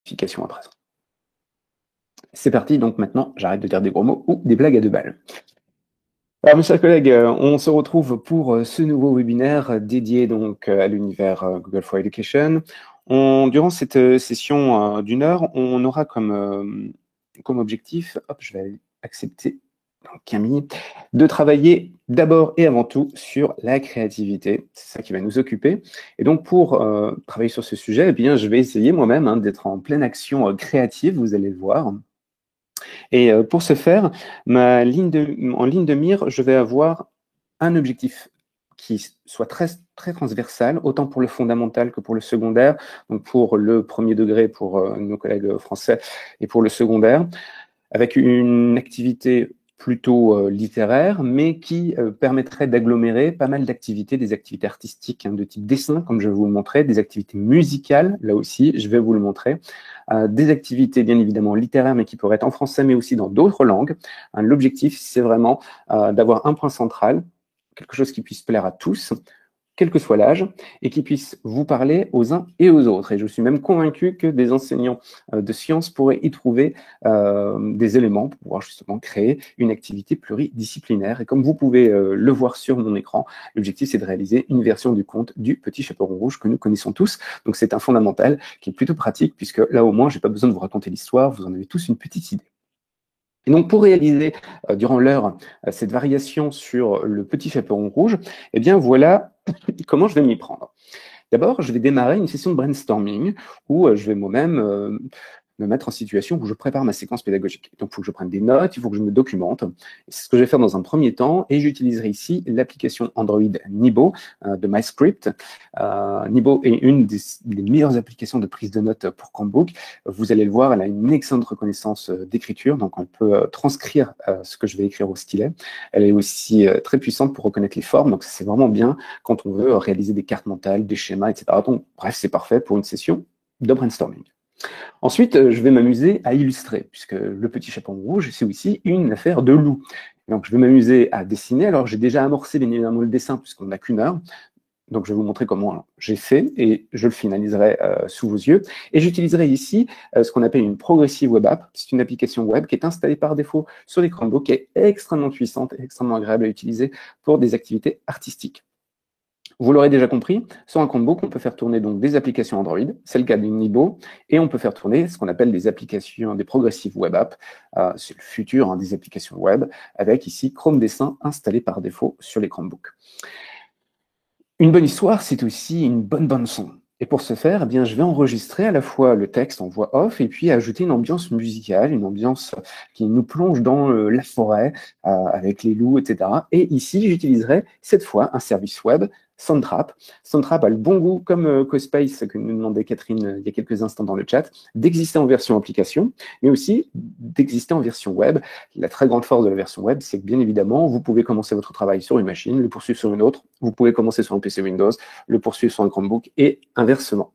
notification à présent. C'est parti, donc maintenant, j'arrête de dire des gros mots ou des blagues à deux balles. Alors, mes chers collègues, on se retrouve pour ce nouveau webinaire dédié donc à l'univers Google for Education. Durant cette session d'une heure, on aura comme objectif, hop, je vais accepter Camille, de travailler d'abord et avant tout sur la créativité. C'est ça qui va nous occuper. Et donc, pour travailler sur ce sujet, eh bien, je vais essayer moi-même d'être en pleine action créative, vous allez le voir. Et pour ce faire, en ligne de mire, je vais avoir un objectif qui soit très, très transversal, autant pour le fondamental que pour le secondaire, donc pour le premier degré pour nos collègues français et pour le secondaire, avec une activité plutôt littéraire, mais qui permettrait d'agglomérer pas mal d'activités, des activités artistiques de type dessin, comme je vais vous le montrer, des activités musicales, là aussi, je vais vous le montrer, des activités bien évidemment littéraires, mais qui pourraient être en français, mais aussi dans d'autres langues. L'objectif, c'est vraiment d'avoir un point central, quelque chose qui puisse plaire à tous, quel que soit l'âge, et qui puisse vous parler aux uns et aux autres. Et je suis même convaincu que des enseignants de sciences pourraient y trouver des éléments pour pouvoir justement créer une activité pluridisciplinaire. Et comme vous pouvez le voir sur mon écran, l'objectif, c'est de réaliser une version du conte du Petit Chaperon Rouge que nous connaissons tous. Donc c'est un fondamental qui est plutôt pratique, puisque là au moins, je n'ai pas besoin de vous raconter l'histoire, vous en avez tous une petite idée. Et donc, pour réaliser durant l'heure cette variation sur le Petit Chaperon Rouge, eh bien, voilà comment je vais m'y prendre. D'abord, je vais démarrer une session de brainstorming où je vais moi-même me mettre en situation où je prépare ma séquence pédagogique. Donc, il faut que je prenne des notes, il faut que je me documente. C'est ce que je vais faire dans un premier temps, et j'utiliserai ici l'application Android Nibo de MyScript. Nibo est une des meilleures applications de prise de notes pour Chromebook. Vous allez le voir, elle a une excellente reconnaissance d'écriture, donc on peut transcrire ce que je vais écrire au stylet. Elle est aussi très puissante pour reconnaître les formes, donc c'est vraiment bien quand on veut réaliser des cartes mentales, des schémas, etc. Donc, bref, c'est parfait pour une session de brainstorming. Ensuite, je vais m'amuser à illustrer, puisque le Petit Chaperon Rouge, c'est aussi une affaire de loup. Donc, je vais m'amuser à dessiner. Alors, j'ai déjà amorcé bien évidemment le dessin, puisqu'on n'a qu'une heure. Donc, je vais vous montrer comment j'ai fait, et je le finaliserai sous vos yeux. Et j'utiliserai ici ce qu'on appelle une Progressive Web App. C'est une application web qui est installée par défaut sur les Chromebooks, qui est extrêmement puissante et extrêmement agréable à utiliser pour des activités artistiques. Vous l'aurez déjà compris, sur un Chromebook, on peut faire tourner donc des applications Android, c'est le cas du Nibo, et on peut faire tourner ce qu'on appelle des applications, des Progressive Web Apps, c'est le futur des applications web, avec ici Chrome Dessin installé par défaut sur les Chromebooks. Une bonne histoire, c'est aussi une bonne bande-son. Et pour ce faire, eh bien, je vais enregistrer à la fois le texte en voix off et puis ajouter une ambiance musicale, une ambiance qui nous plonge dans la forêt avec les loups, etc. Et ici, j'utiliserai cette fois un service web, Soundtrap. Soundtrap a le bon goût, comme CoSpace, que nous demandait Catherine il y a quelques instants dans le chat, d'exister en version application, mais aussi d'exister en version web. La très grande force de la version web, c'est que bien évidemment, vous pouvez commencer votre travail sur une machine, le poursuivre sur une autre, vous pouvez commencer sur un PC Windows, le poursuivre sur un Chromebook et inversement.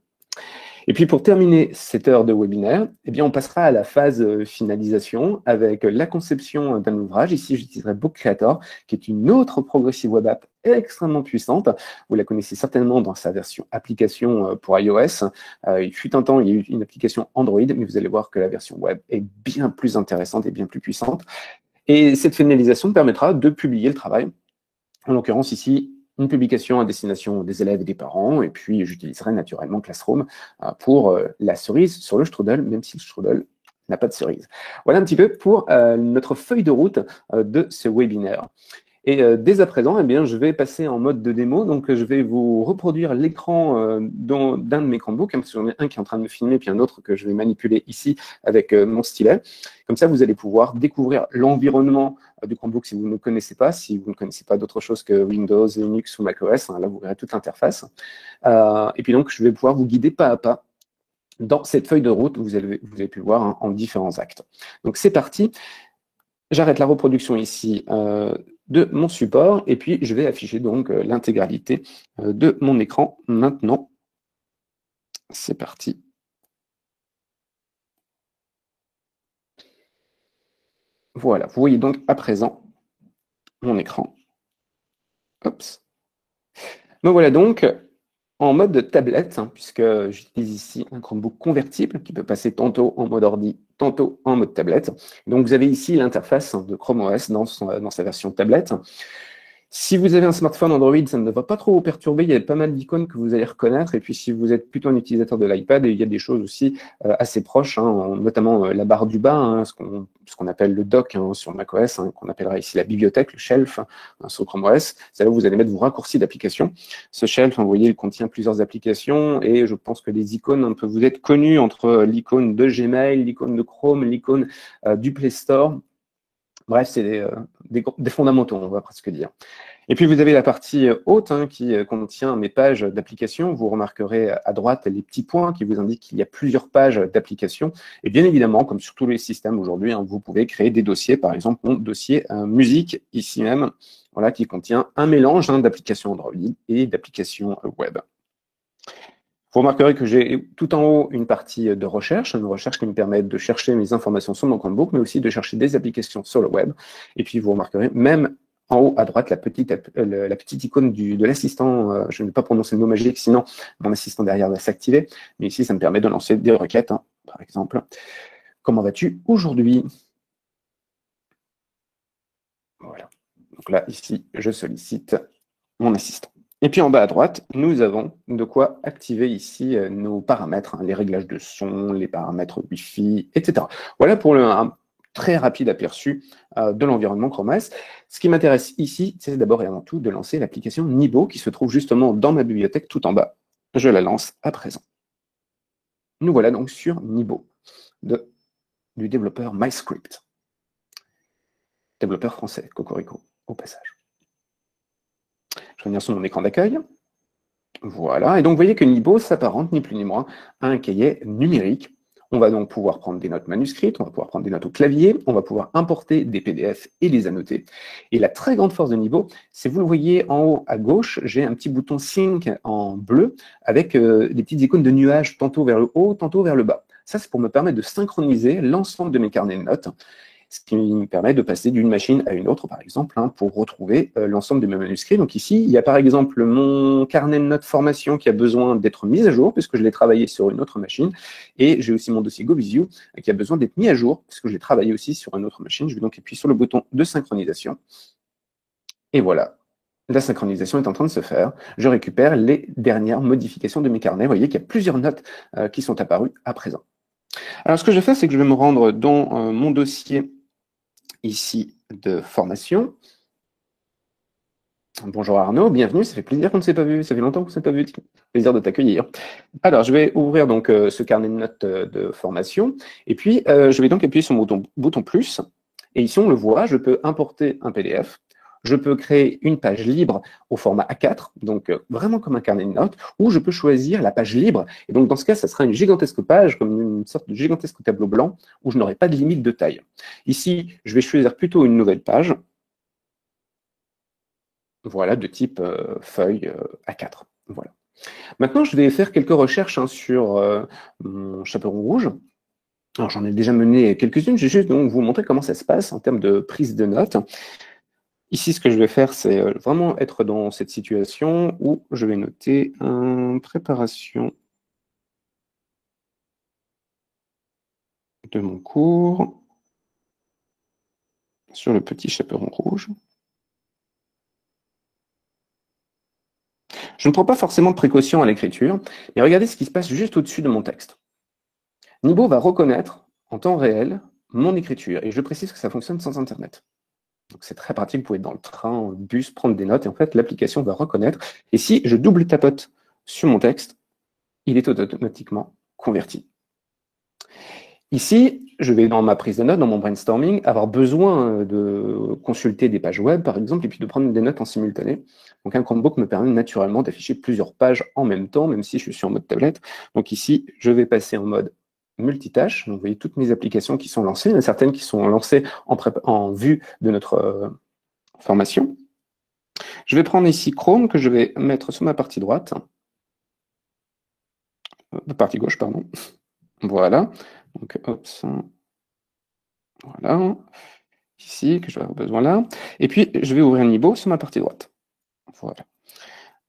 Et puis pour terminer cette heure de webinaire, eh bien on passera à la phase finalisation avec la conception d'un ouvrage. Ici, j'utiliserai Book Creator, qui est une autre Progressive Web App extrêmement puissante. Vous la connaissez certainement dans sa version application pour iOS. Il fut un temps, il y a eu une application Android, mais vous allez voir que la version web est bien plus intéressante et bien plus puissante. Et cette finalisation permettra de publier le travail. En l'occurrence, ici, une publication à destination des élèves et des parents, et puis j'utiliserai naturellement Classroom pour la cerise sur le strudel, même si le strudel n'a pas de cerise. Voilà un petit peu pour notre feuille de route de ce webinaire. Et dès à présent, eh bien, je vais passer en mode de démo. Donc, je vais vous reproduire l'écran d'un de mes Chromebooks, parce que j'en ai un qui est en train de me filmer, puis un autre que je vais manipuler ici avec mon stylet. Comme ça, vous allez pouvoir découvrir l'environnement du Chromebook si vous ne connaissez pas, si vous ne connaissez pas d'autre chose que Windows, Linux ou macOS. Là, vous verrez toute l'interface. Et puis donc, je vais pouvoir vous guider pas à pas dans cette feuille de route, vous avez pu le voir en différents actes. Donc, c'est parti. J'arrête la reproduction ici de mon support et puis je vais afficher donc l'intégralité de mon écran maintenant. C'est parti. Voilà, vous voyez donc à présent mon écran. Oups. Me voilà donc en mode tablette, hein, puisque j'utilise ici un Chromebook convertible qui peut passer tantôt en mode ordi, tantôt en mode tablette. Donc vous avez ici l'interface de Chrome OS dans sa version tablette. Si vous avez un smartphone Android, ça ne devrait pas trop vous perturber. Il y a pas mal d'icônes que vous allez reconnaître. Et puis, si vous êtes plutôt un utilisateur de l'iPad, il y a des choses aussi assez proches, hein, notamment la barre du bas, hein, ce qu'on appelle le dock hein, sur macOS, hein, qu'on appellera ici la bibliothèque, le shelf hein, sur Chrome OS. C'est là où vous allez mettre vos raccourcis d'applications. Ce shelf, hein, vous voyez, il contient plusieurs applications et je pense que les icônes peuvent vous être connues entre l'icône de Gmail, l'icône de Chrome, l'icône du Play Store. Bref, c'est des fondamentaux, on va presque dire. Et puis, vous avez la partie haute hein, qui contient mes pages d'applications. Vous remarquerez à droite les petits points qui vous indiquent qu'il y a plusieurs pages d'applications. Et bien évidemment, comme sur tous les systèmes aujourd'hui, hein, vous pouvez créer des dossiers. Par exemple, mon dossier musique, ici même, voilà, qui contient un mélange hein, d'applications Android et d'applications web. Vous remarquerez que j'ai tout en haut une partie de recherche, une recherche qui me permet de chercher mes informations sur mon Chromebook, mais aussi de chercher des applications sur le web. Et puis, vous remarquerez même en haut à droite la petite icône de l'assistant. Je ne vais pas prononcer le mot magique, sinon mon assistant derrière va s'activer. Mais ici, ça me permet de lancer des requêtes, hein, par exemple. Comment vas-tu aujourd'hui? Voilà. Donc là, ici, je sollicite mon assistant. Et puis en bas à droite, nous avons de quoi activer ici nos paramètres, hein, les réglages de son, les paramètres Wi-Fi, etc. Voilà pour un très rapide aperçu de l'environnement Chrome OS. Ce qui m'intéresse ici, c'est d'abord et avant tout de lancer l'application Nibo qui se trouve justement dans ma bibliothèque tout en bas. Je la lance à présent. Nous voilà donc sur Nibo du développeur MyScript. Développeur français, cocorico, au passage. Je vais venir sur mon écran d'accueil. Voilà, et donc vous voyez que Nibo s'apparente ni plus ni moins à un cahier numérique. On va donc pouvoir prendre des notes manuscrites, on va pouvoir prendre des notes au clavier, on va pouvoir importer des PDF et les annoter. Et la très grande force de Nibo, c'est vous le voyez en haut à gauche, j'ai un petit bouton Sync en bleu avec des petites icônes de nuages tantôt vers le haut, tantôt vers le bas. Ça, c'est pour me permettre de synchroniser l'ensemble de mes carnets de notes, ce qui me permet de passer d'une machine à une autre, par exemple, hein, pour retrouver l'ensemble de mes manuscrits. Donc ici, il y a par exemple mon carnet de notes formation qui a besoin d'être mis à jour, puisque je l'ai travaillé sur une autre machine, et j'ai aussi mon dossier GoVisio qui a besoin d'être mis à jour, puisque je l'ai travaillé aussi sur une autre machine. Je vais donc appuyer sur le bouton de synchronisation, et voilà. La synchronisation est en train de se faire. Je récupère les dernières modifications de mes carnets. Vous voyez qu'il y a plusieurs notes qui sont apparues à présent. Alors, ce que je vais faire, c'est que je vais me rendre dans mon dossier ici de formation. Bonjour Arnaud, bienvenue, ça fait plaisir qu'on ne s'est pas vu, ça fait longtemps qu'on ne s'est pas vu, plaisir de t'accueillir. Alors, je vais ouvrir donc ce carnet de notes de formation, et puis je vais donc appuyer sur mon bouton plus, et ici on le voit, je peux importer un PDF, je peux créer une page libre au format A4, donc vraiment comme un carnet de notes, ou je peux choisir la page libre, et donc dans ce cas, ça sera une gigantesque page, comme une sorte de gigantesque tableau blanc, où je n'aurai pas de limite de taille. Ici, je vais choisir plutôt une nouvelle page, voilà, de type feuille A4. Voilà. Maintenant, je vais faire quelques recherches hein, sur mon chaperon rouge. Alors, j'en ai déjà mené quelques-unes. Je vais juste donc vous montrer comment ça se passe en termes de prise de notes. Ici, ce que je vais faire, c'est vraiment être dans cette situation où je vais noter une préparation de mon cours sur le petit chaperon rouge. Je ne prends pas forcément de précaution à l'écriture, mais regardez ce qui se passe juste au-dessus de mon texte. Nibo va reconnaître en temps réel mon écriture, et je précise que ça fonctionne sans Internet. Donc c'est très pratique, vous pouvez être dans le train, le bus, prendre des notes, et en fait l'application va reconnaître. Et si je double tapote sur mon texte, il est automatiquement converti. Ici, je vais dans ma prise de notes, dans mon brainstorming, avoir besoin de consulter des pages web, par exemple, et puis de prendre des notes en simultané. Donc un Chromebook me permet naturellement d'afficher plusieurs pages en même temps, même si je suis en mode tablette. Donc ici, je vais passer en mode multitâche. Donc vous voyez toutes mes applications qui sont lancées. Il y en a certaines qui sont lancées en vue de notre formation. Je vais prendre ici Chrome, que je vais mettre sur ma partie droite. Partie gauche, pardon. Voilà. Donc, hop, ça. Voilà. Ici, que je vais avoir besoin là. Et puis, je vais ouvrir Nibo sur ma partie droite. Voilà.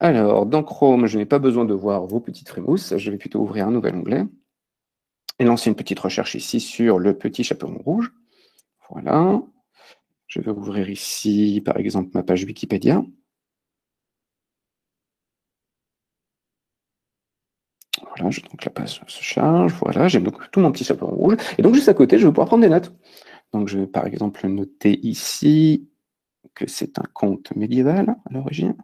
Alors, dans Chrome, je n'ai pas besoin de voir vos petites frémousses. Je vais plutôt ouvrir un nouvel onglet et lancer une petite recherche ici sur le petit chaperon rouge. Voilà. Je vais ouvrir ici, par exemple, ma page Wikipédia. Voilà, donc la page se charge. Voilà, j'ai donc tout mon petit chaperon rouge. Et donc, juste à côté, je vais pouvoir prendre des notes. Donc, je vais par exemple noter ici que c'est un conte médiéval à l'origine.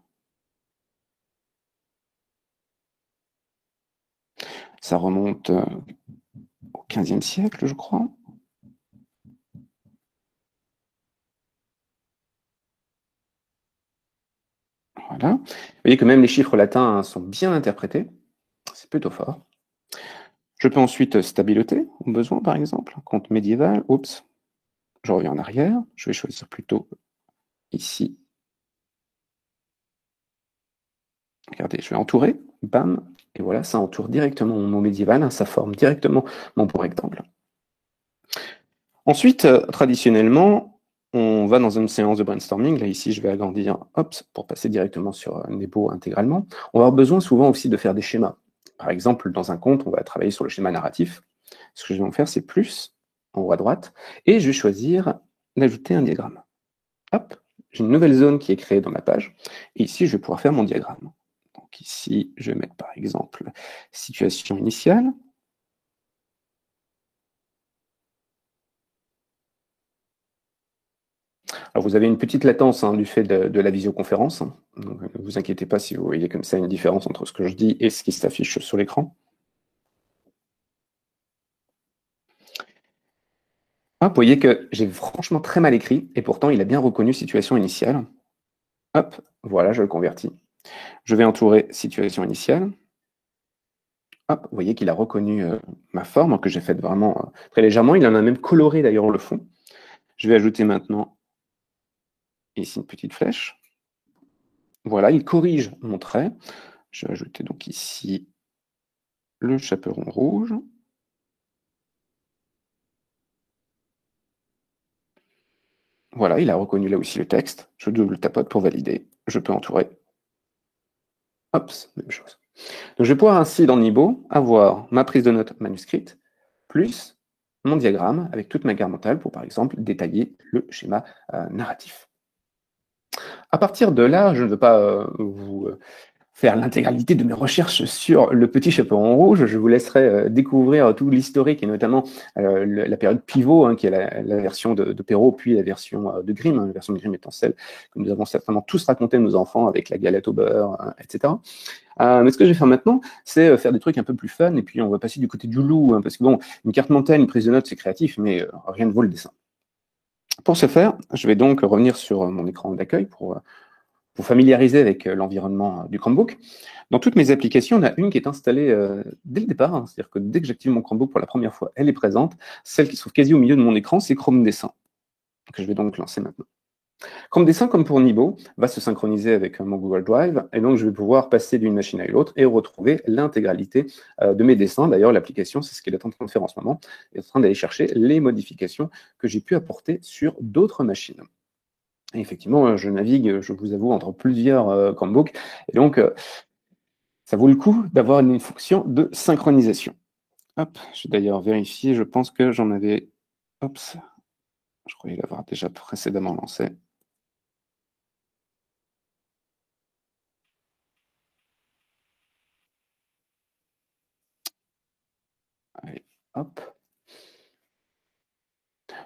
Ça remonte au XVe siècle, je crois. Voilà. Vous voyez que même les chiffres latins sont bien interprétés. C'est plutôt fort. Je peux ensuite stabiloter au besoin, par exemple. Compte médiéval. Oups. Je reviens en arrière. Je vais choisir plutôt ici. Regardez, je vais entourer. Bam. Et voilà, ça entoure directement mon mot médiéval. Ça forme directement mon pot rectangle. Ensuite, traditionnellement, on va dans une séance de brainstorming. Là, ici, je vais agrandir, hop, pour passer directement sur Nebo intégralement. On va avoir besoin souvent aussi de faire des schémas. Par exemple, dans un conte, on va travailler sur le schéma narratif. Ce que je vais en faire, c'est plus, en haut à droite, et je vais choisir d'ajouter un diagramme. Hop, j'ai une nouvelle zone qui est créée dans ma page, et ici, je vais pouvoir faire mon diagramme. Donc ici, je vais mettre par exemple situation initiale. Alors, vous avez une petite latence du fait de la visioconférence. Donc, ne vous inquiétez pas si vous voyez comme ça une différence entre ce que je dis et ce qui s'affiche sur l'écran. Hop, vous voyez que j'ai franchement très mal écrit et pourtant il a bien reconnu situation initiale. Hop, voilà, je le convertis. Je vais entourer situation initiale. Hop, vous voyez qu'il a reconnu ma forme que j'ai faite vraiment très légèrement. Il en a même coloré d'ailleurs le fond. Je vais ajouter maintenant ici une petite flèche. Voilà, il corrige mon trait. Je vais ajouter donc ici le chaperon rouge. Voilà, il a reconnu là aussi le texte. Je double tapote pour valider. Je peux entourer. Hop, même chose. Donc, je vais pouvoir ainsi, dans Nibo, avoir ma prise de notes manuscrite, plus mon diagramme avec toute ma garde mentale pour, par exemple, détailler le schéma narratif. À partir de là, je ne veux pas vous faire l'intégralité de mes recherches sur le petit chaperon rouge. Je vous laisserai découvrir tout l'historique et notamment la période pivot, qui est la version de Perrault, puis la version de Grimm, la version de Grimm étant celle que nous avons certainement tous raconté à nos enfants avec la galette au beurre, etc. Mais ce que je vais faire maintenant, c'est faire des trucs un peu plus fun, et puis on va passer du côté du loup, parce que bon, une carte mentale, une prise de notes, c'est créatif, mais rien ne vaut le dessin. Pour ce faire, je vais donc revenir sur mon écran d'accueil pour vous familiariser avec l'environnement du Chromebook. Dans toutes mes applications, il y en a une qui est installée dès le départ, c'est-à-dire que dès que j'active mon Chromebook pour la première fois, elle est présente. Celle qui se trouve quasi au milieu de mon écran, c'est Chrome Dessin, que je vais donc lancer maintenant. Chrome Dessin, comme pour Nibo, va se synchroniser avec mon Google Drive, et donc je vais pouvoir passer d'une machine à l'autre et retrouver l'intégralité de mes dessins. D'ailleurs, l'application, c'est ce qu'elle est en train de faire en ce moment, elle est en train d'aller chercher les modifications que j'ai pu apporter sur d'autres machines. Et effectivement, je navigue, je vous avoue, entre plusieurs Chromebooks, et donc ça vaut le coup d'avoir une fonction de synchronisation. Hop, je vais d'ailleurs vérifier, je pense que j'en avais... Hop, je croyais l'avoir déjà précédemment lancé. Allez, hop.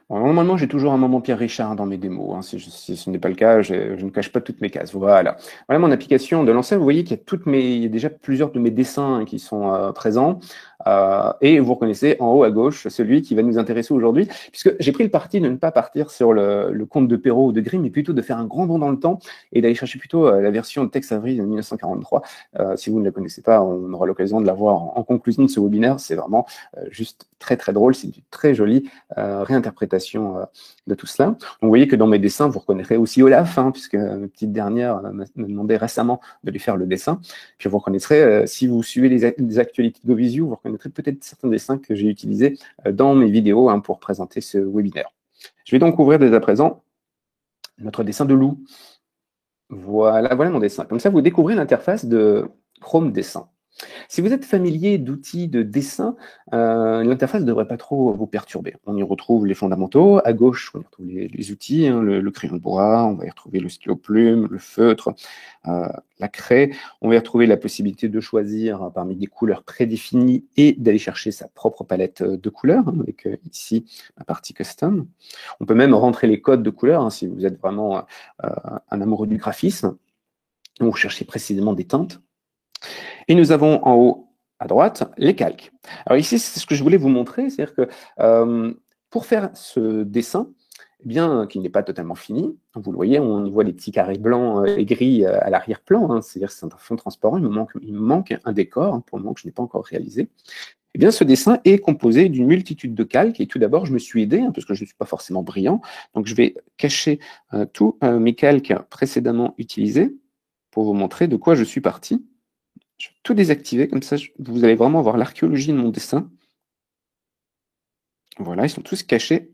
Bon, normalement, j'ai toujours un moment Pierre Richard dans mes démos. Si ce n'est pas le cas, je ne cache pas toutes mes cases. Voilà. Voilà mon application de lancer. Vous voyez qu'il y a il y a déjà plusieurs de mes dessins qui sont présents. Et vous reconnaissez en haut à gauche celui qui va nous intéresser aujourd'hui, puisque j'ai pris le parti de ne pas partir sur le conte de Perrault ou de Grimm, mais plutôt de faire un grand bond dans le temps et d'aller chercher plutôt la version de Tex Avery de 1943. Si vous ne la connaissez pas, on aura l'occasion de la voir en conclusion de ce webinaire. C'est vraiment juste très très drôle. C'est une très jolie réinterprétation de tout cela. Donc, vous voyez que dans mes dessins, vous reconnaîtrez aussi Olaf, puisque ma petite dernière m'a demandé récemment de lui faire le dessin. Puis vous reconnaîtrez, si vous suivez les actualités de GoVisio, vous reconnaîtrez peut-être certains dessins que j'ai utilisés dans mes vidéos pour présenter ce webinaire. Je vais donc ouvrir dès à présent notre dessin de loup. Voilà, voilà mon dessin. Comme ça, vous découvrez l'interface de Chrome Dessin. Si vous êtes familier d'outils de dessin, l'interface ne devrait pas trop vous perturber. On y retrouve les fondamentaux. À gauche, on y retrouve les outils, hein, le crayon de bois, on va y retrouver le stylo plume, le feutre, la craie. On va y retrouver la possibilité de choisir parmi des couleurs prédéfinies et d'aller chercher sa propre palette de couleurs, hein, avec ici la partie custom. On peut même rentrer les codes de couleurs, hein, si vous êtes vraiment un amoureux du graphisme, ou vous cherchez précisément des teintes. Et nous avons en haut à droite les calques. Alors ici, c'est ce que je voulais vous montrer, c'est-à-dire que pour faire ce dessin, eh bien, qui n'est pas totalement fini, vous le voyez, on y voit les petits carrés blancs et gris à l'arrière-plan, hein, c'est-à-dire que c'est un fond transparent, il me manque un décor, hein, pour le moment que je n'ai pas encore réalisé. Eh bien, ce dessin est composé d'une multitude de calques, et tout d'abord, je me suis aidé, hein, parce que je ne suis pas forcément brillant, donc je vais cacher tous mes calques précédemment utilisés pour vous montrer de quoi je suis parti. Je vais tout désactiver, comme ça vous allez vraiment voir l'archéologie de mon dessin. Voilà, ils sont tous cachés,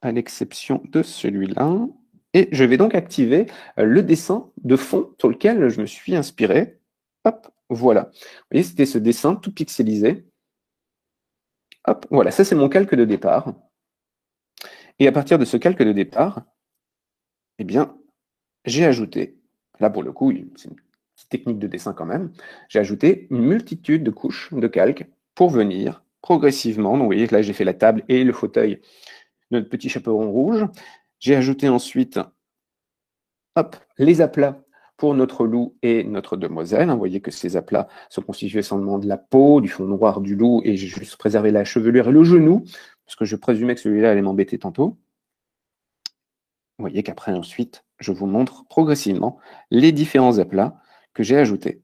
à l'exception de celui-là. Et je vais donc activer le dessin de fond sur lequel je me suis inspiré. Hop, voilà. Vous voyez, c'était ce dessin tout pixelisé. Hop, voilà, ça c'est mon calque de départ. Et à partir de ce calque de départ, eh bien, j'ai ajouté, là pour le coup, c'est une petite technique de dessin quand même, j'ai ajouté une multitude de couches de calque pour venir progressivement. Donc vous voyez que là j'ai fait la table et le fauteuil de notre petit chaperon rouge. J'ai ajouté ensuite hop, les aplats pour notre loup et notre demoiselle. Vous voyez que ces aplats sont constitués essentiellement de la peau, du fond noir du loup, et j'ai juste préservé la chevelure et le genou, parce que je présumais que celui-là allait m'embêter tantôt. Vous voyez qu'après, ensuite, je vous montre progressivement les différents aplats que j'ai ajoutés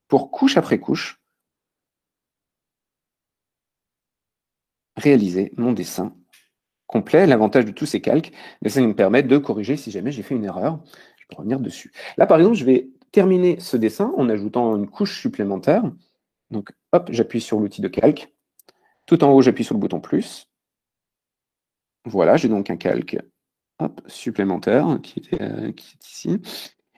pour couche après couche réaliser mon dessin complet. L'avantage de tous ces calques, ça me permet de corriger si jamais j'ai fait une erreur. Je peux revenir dessus. Là, par exemple, je vais terminer ce dessin en ajoutant une couche supplémentaire. Donc, hop, j'appuie sur l'outil de calque. Tout en haut, j'appuie sur le bouton plus. Voilà, j'ai donc un calque hop, supplémentaire qui est ici.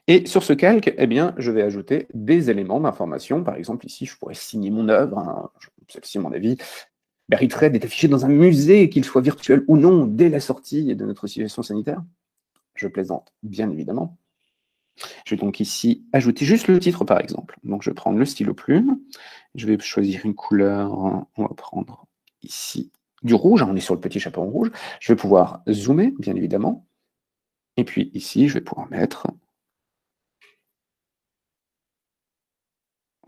Et sur ce calque, eh bien, je vais ajouter des éléments d'information. Par exemple, ici, je pourrais signer mon œuvre. Hein. Celle-ci, à mon avis, mériterait d'être affichée dans un musée, qu'il soit virtuel ou non, dès la sortie de notre situation sanitaire. Je plaisante, bien évidemment. Je vais donc ici ajouter juste le titre, par exemple. Donc, je vais prendre le stylo plume. Je vais choisir une couleur. On va prendre ici du rouge. On est sur le petit chaperon rouge. Je vais pouvoir zoomer, bien évidemment. Et puis ici, je vais pouvoir mettre...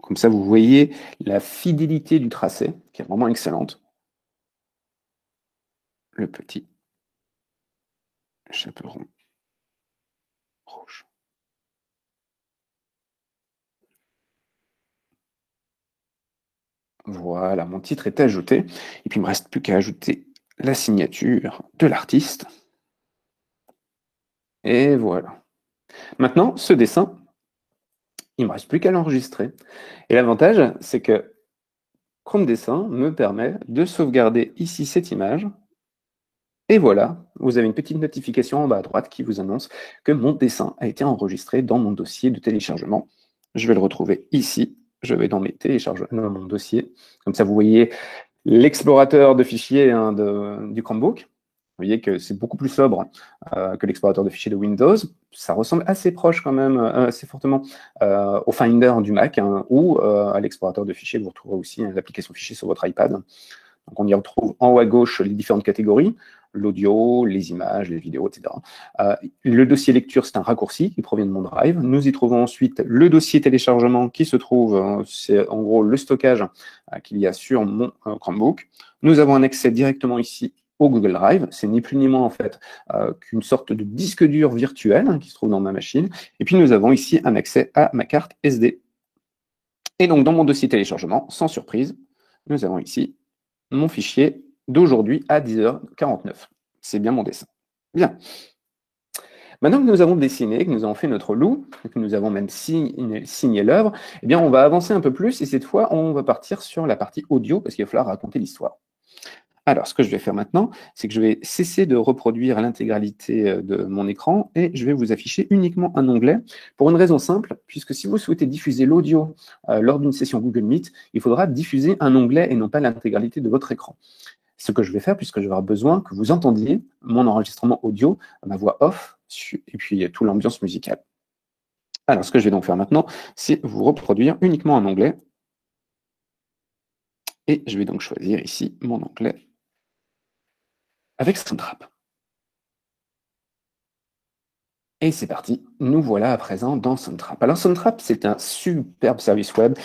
Comme ça, vous voyez la fidélité du tracé, qui est vraiment excellente. Le petit chaperon rouge. Voilà, mon titre est ajouté. Et puis, il ne me reste plus qu'à ajouter la signature de l'artiste. Et voilà. Maintenant, ce dessin, il ne me reste plus qu'à l'enregistrer. Et l'avantage, c'est que Chrome Dessin me permet de sauvegarder ici cette image. Et voilà, vous avez une petite notification en bas à droite qui vous annonce que mon dessin a été enregistré dans mon dossier de téléchargement. Je vais le retrouver ici. Je vais dans mes téléchargements, dans mon dossier. Comme ça, vous voyez l'explorateur de fichiers hein, du Chromebook. Vous voyez que c'est beaucoup plus sobre que l'explorateur de fichiers de Windows. Ça ressemble assez proche quand même, assez fortement au Finder du Mac hein, ou à l'explorateur de fichiers. Vous retrouverez aussi l'application fichiers sur votre iPad. Donc on y retrouve en haut à gauche les différentes catégories, l'audio, les images, les vidéos, etc. Le dossier lecture, c'est un raccourci qui provient de mon Drive. Nous y trouvons ensuite le dossier téléchargement qui se trouve, c'est en gros le stockage qu'il y a sur mon Chromebook. Nous avons un accès directement ici au Google Drive. C'est ni plus ni moins en fait qu'une sorte de disque dur virtuel hein, qui se trouve dans ma machine. Et puis nous avons ici un accès à ma carte SD. Et donc dans mon dossier téléchargement, sans surprise, nous avons ici mon fichier d'aujourd'hui à 10h49. C'est bien mon dessin. Bien. Maintenant que nous avons dessiné, que nous avons fait notre loup, que nous avons même signé l'œuvre, eh bien on va avancer un peu plus et cette fois on va partir sur la partie audio parce qu'il va falloir raconter l'histoire. Alors, ce que je vais faire maintenant, c'est que je vais cesser de reproduire l'intégralité de mon écran et je vais vous afficher uniquement un onglet pour une raison simple, puisque si vous souhaitez diffuser l'audio lors d'une session Google Meet, il faudra diffuser un onglet et non pas l'intégralité de votre écran. Ce que je vais faire, puisque je vais avoir besoin que vous entendiez mon enregistrement audio, ma voix off, et puis toute l'ambiance musicale. Alors, ce que je vais donc faire maintenant, c'est vous reproduire uniquement un onglet. Et je vais donc choisir ici mon onglet avec Soundtrap. Et c'est parti, nous voilà à présent dans Soundtrap. Alors Soundtrap, c'est un superbe service web.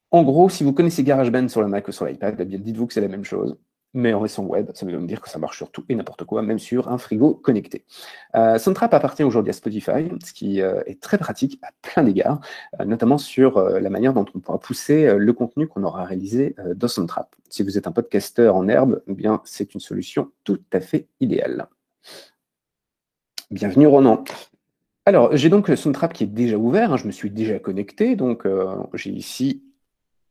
En gros, si vous connaissez GarageBand sur le Mac ou sur l'iPad, eh bien dites-vous que c'est la même chose. Mais en version web, ça veut donc dire que ça marche sur tout et n'importe quoi, même sur un frigo connecté. Soundtrap appartient aujourd'hui à Spotify, ce qui est très pratique à plein d'égards, notamment sur la manière dont on pourra pousser le contenu qu'on aura réalisé dans Soundtrap. Si vous êtes un podcasteur en herbe, eh bien c'est une solution tout à fait idéale. Bienvenue Ronan. Alors, j'ai donc Soundtrap qui est déjà ouvert, hein, je me suis déjà connecté, donc j'ai ici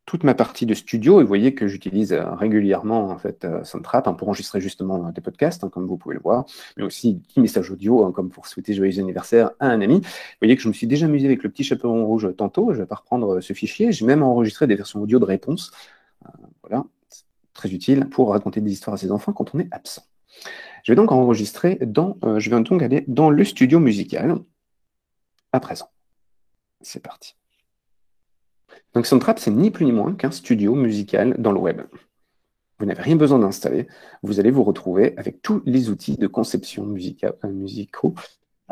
toute ma partie de studio, et vous voyez que j'utilise régulièrement en fait, Soundtrap pour enregistrer justement des podcasts, comme vous pouvez le voir, mais aussi des petits messages audio, comme pour souhaiter joyeux anniversaire à un ami. Vous voyez que je me suis déjà amusé avec le petit chaperon rouge tantôt, je ne vais pas reprendre ce fichier, j'ai même enregistré des versions audio de réponse, voilà, très utile pour raconter des histoires à ses enfants quand on est absent. Je vais donc enregistrer je vais donc aller dans le studio musical à présent. C'est parti. Donc Soundtrap, c'est ni plus ni moins qu'un studio musical dans le web. Vous n'avez rien besoin d'installer, vous allez vous retrouver avec tous les outils de conception musicaux.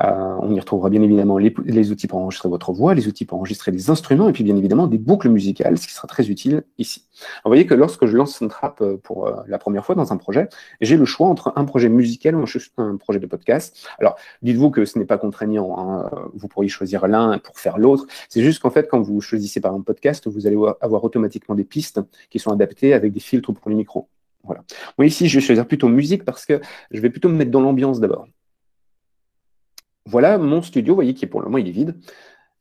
On y retrouvera bien évidemment les outils pour enregistrer votre voix, les outils pour enregistrer des instruments, et puis bien évidemment des boucles musicales, ce qui sera très utile ici. Alors, vous voyez que lorsque je lance Soundtrap pour la première fois dans un projet, j'ai le choix entre un projet musical ou un projet de podcast. Alors, dites-vous que ce n'est pas contraignant, hein. Vous pourriez choisir l'un pour faire l'autre. C'est juste qu'en fait, quand vous choisissez par un podcast, vous allez avoir automatiquement des pistes qui sont adaptées avec des filtres pour les micros. Voilà. Moi, ici, je vais choisir plutôt musique parce que je vais plutôt me mettre dans l'ambiance d'abord. Voilà mon studio, vous voyez, qui pour le moment il est vide.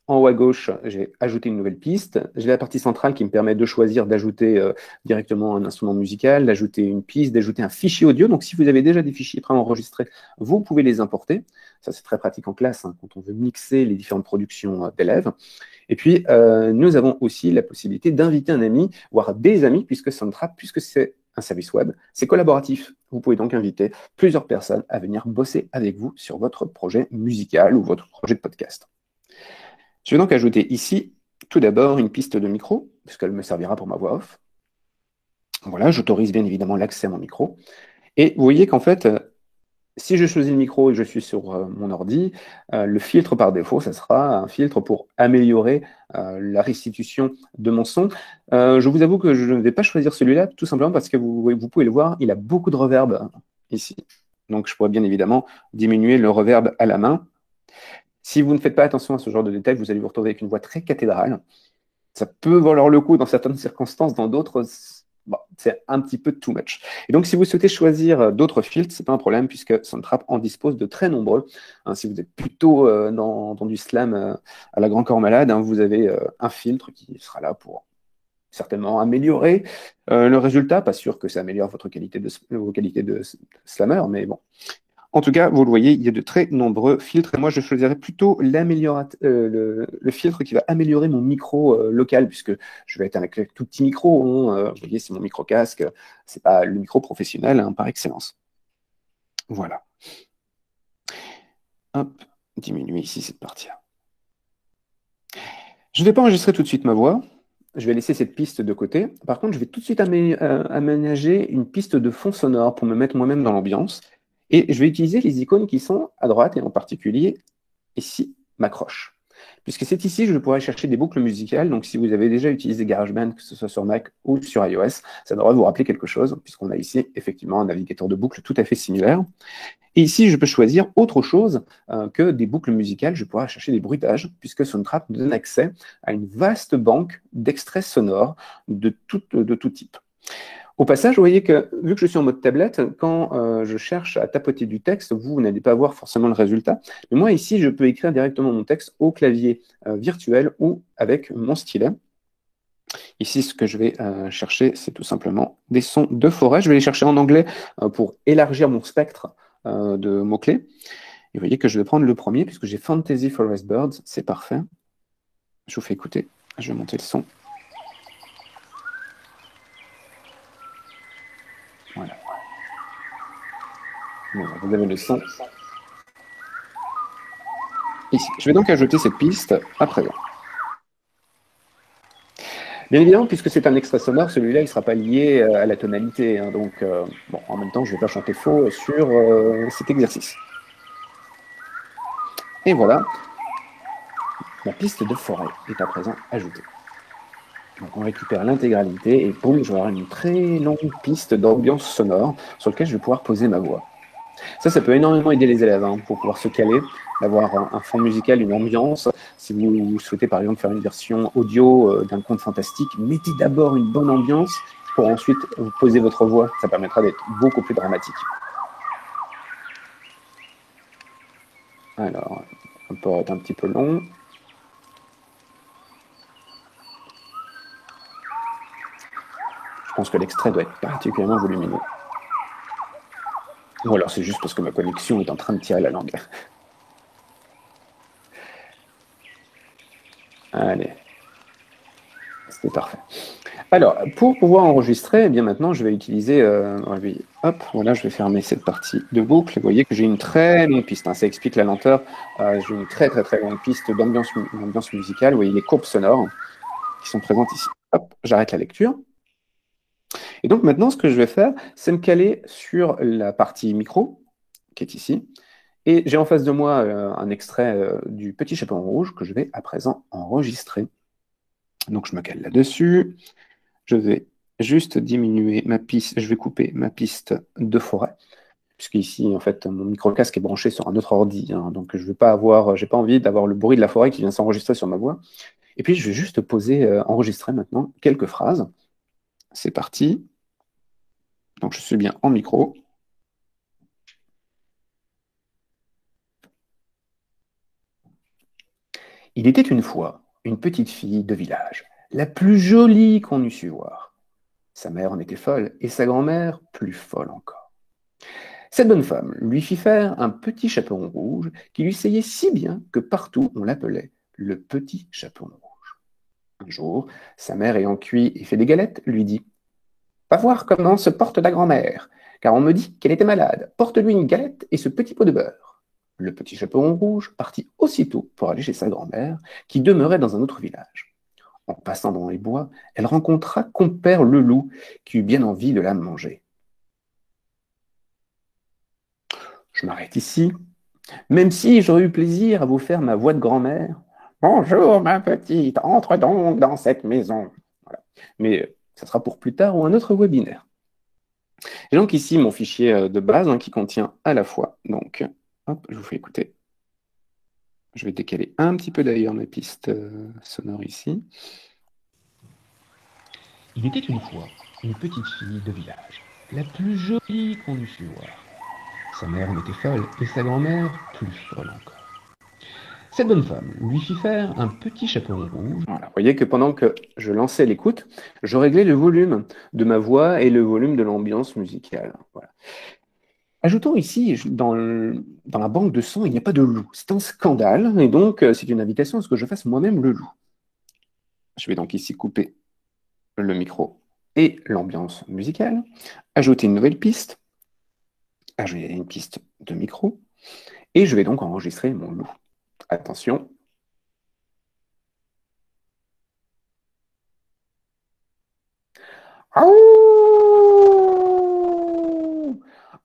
En haut à gauche, j'ai ajouté une nouvelle piste. J'ai la partie centrale qui me permet de choisir d'ajouter directement un instrument musical, d'ajouter une piste, d'ajouter un fichier audio. Donc si vous avez déjà des fichiers préenregistrés, vous pouvez les importer. Ça, c'est très pratique en classe, hein, quand on veut mixer les différentes productions d'élèves. Et puis, nous avons aussi la possibilité d'inviter un ami, voire des amis, puisque Soundtrap, puisque c'est un service web, c'est collaboratif. Vous pouvez donc inviter plusieurs personnes à venir bosser avec vous sur votre projet musical ou votre projet de podcast. Je vais donc ajouter ici, tout d'abord, une piste de micro, puisqu'elle me servira pour ma voix off. Voilà, j'autorise bien évidemment l'accès à mon micro. Et vous voyez qu'en fait, si je choisis le micro et que je suis sur mon ordi, le filtre par défaut, ça sera un filtre pour améliorer la restitution de mon son. Je vous avoue que je ne vais pas choisir celui-là, tout simplement parce que vous pouvez le voir, il a beaucoup de reverb ici. Donc je pourrais bien évidemment diminuer le reverb à la main. Si vous ne faites pas attention à ce genre de détails, vous allez vous retrouver avec une voix très cathédrale. Ça peut valoir le coup dans certaines circonstances, dans d'autres, bon, c'est un petit peu too much. Et donc, si vous souhaitez choisir d'autres filtres, c'est pas un problème puisque Soundtrap en dispose de très nombreux. Hein, si vous êtes plutôt dans du slam à la grand corps malade, hein, vous avez un filtre qui sera là pour certainement améliorer le résultat. Pas sûr que ça améliore vos qualités de slammer, mais bon. En tout cas, vous le voyez, il y a de très nombreux filtres. Et moi, je choisirais plutôt le filtre qui va améliorer mon micro local, puisque je vais être avec un tout petit micro. Hein, vous voyez, c'est mon micro casque. C'est pas le micro professionnel, hein, par excellence. Voilà. Hop, diminuer ici cette partie-là. Je ne vais pas enregistrer tout de suite ma voix. Je vais laisser cette piste de côté. Par contre, je vais tout de suite aménager une piste de fond sonore pour me mettre moi-même dans l'ambiance. Et je vais utiliser les icônes qui sont à droite, et en particulier ici, m'accroche. Puisque c'est ici que je pourrais chercher des boucles musicales. Donc, si vous avez déjà utilisé GarageBand, que ce soit sur Mac ou sur iOS, ça devrait vous rappeler quelque chose, puisqu'on a ici effectivement un navigateur de boucles tout à fait similaire. Et ici, je peux choisir autre chose que des boucles musicales. Je pourrais chercher des bruitages, puisque Soundtrap me donne accès à une vaste banque d'extraits sonores de tout type. Au passage, vous voyez que, vu que je suis en mode tablette, quand je cherche à tapoter du texte, vous n'allez pas voir forcément le résultat. Mais moi, ici, je peux écrire directement mon texte au clavier virtuel ou avec mon stylet, Ici, ce que je vais chercher, c'est tout simplement des sons de forêt. Je vais les chercher en anglais pour élargir mon spectre de mots-clés. Et vous voyez que je vais prendre le premier, puisque j'ai Fantasy Forest Birds, c'est parfait. Je vous fais écouter, je vais monter le son. Voilà. Voilà, vous avez le son ici. Je vais donc ajouter cette piste à présent. Bien évidemment, puisque c'est un extrait sonore, celui-là, il ne sera pas lié à la tonalité. Hein, donc, bon, en même temps, je ne vais pas chanter faux sur cet exercice. Et voilà, la piste de forêt est à présent ajoutée. Donc on récupère l'intégralité et boum, je vais avoir une très longue piste d'ambiance sonore sur laquelle je vais pouvoir poser ma voix. Ça peut énormément aider les élèves hein, pour pouvoir se caler, d'avoir un fond musical, une ambiance. Si vous souhaitez par exemple faire une version audio d'un conte fantastique, mettez d'abord une bonne ambiance pour ensuite vous poser votre voix. Ça permettra d'être beaucoup plus dramatique. Alors, ça peut être un petit peu long. Je pense que l'extrait doit être particulièrement volumineux. Ou alors c'est juste parce que ma connexion est en train de tirer la langue. Allez, c'est parfait. Alors, pour pouvoir enregistrer, eh bien maintenant, je vais utiliser, hop, voilà, je vais fermer cette partie de boucle. Vous voyez que j'ai une très longue piste, hein, ça explique la lenteur. J'ai une très longue piste d'ambiance musicale. Vous voyez les courbes sonores qui sont présentes ici. Hop, j'arrête la lecture. Et donc maintenant, ce que je vais faire, c'est me caler sur la partie micro, qui est ici. Et j'ai en face de moi un extrait du Petit Chaperon Rouge que je vais à présent enregistrer. Donc je me cale là-dessus. Je vais juste diminuer ma piste, je vais couper ma piste de forêt, puisque ici, en fait, mon micro-casque est branché sur un autre ordi, hein, donc je vais pas avoir, j'ai pas envie d'avoir le bruit de la forêt qui vient s'enregistrer sur ma voix. Et puis, je vais juste poser, enregistrer maintenant quelques phrases. C'est parti. Donc, je suis bien en micro. Il était une fois une petite fille de village, la plus jolie qu'on eût su voir. Sa mère en était folle, et sa grand-mère plus folle encore. Cette bonne femme lui fit faire un petit chaperon rouge qui lui seyait si bien que partout on l'appelait le petit chaperon rouge. Un jour, sa mère ayant cuit et fait des galettes, lui dit: Va voir comment se porte ta grand-mère, car on me dit qu'elle était malade. Porte-lui une galette et ce petit pot de beurre. Le petit chaperon rouge partit aussitôt pour aller chez sa grand-mère, qui demeurait dans un autre village. En passant dans les bois, elle rencontra compère le loup, qui eut bien envie de la manger. Je m'arrête ici. Même si j'aurais eu plaisir à vous faire ma voix de grand-mère. Bonjour, ma petite, entre donc dans cette maison. Voilà. Mais ça sera pour plus tard ou un autre webinaire. J'ai donc ici mon fichier de base hein, qui contient à la fois, donc, hop, je vous fais écouter. Je vais décaler un petit peu d'ailleurs mes pistes sonores ici. Il était une fois une petite fille de village, la plus jolie qu'on eût su voir. Sa mère en était folle et sa grand-mère plus folle encore. Cette bonne femme lui fit faire un petit chaperon rouge. Voilà. Vous voyez que pendant que je lançais l'écoute, je réglais le volume de ma voix et le volume de l'ambiance musicale. Voilà. Ajoutons ici, dans la banque de sons, il n'y a pas de loup. C'est un scandale, et donc c'est une invitation à ce que je fasse moi-même le loup. Je vais donc ici couper le micro et l'ambiance musicale, ajouter une nouvelle piste, ajouter une piste de micro, et je vais donc enregistrer mon loup. Attention. Aouh!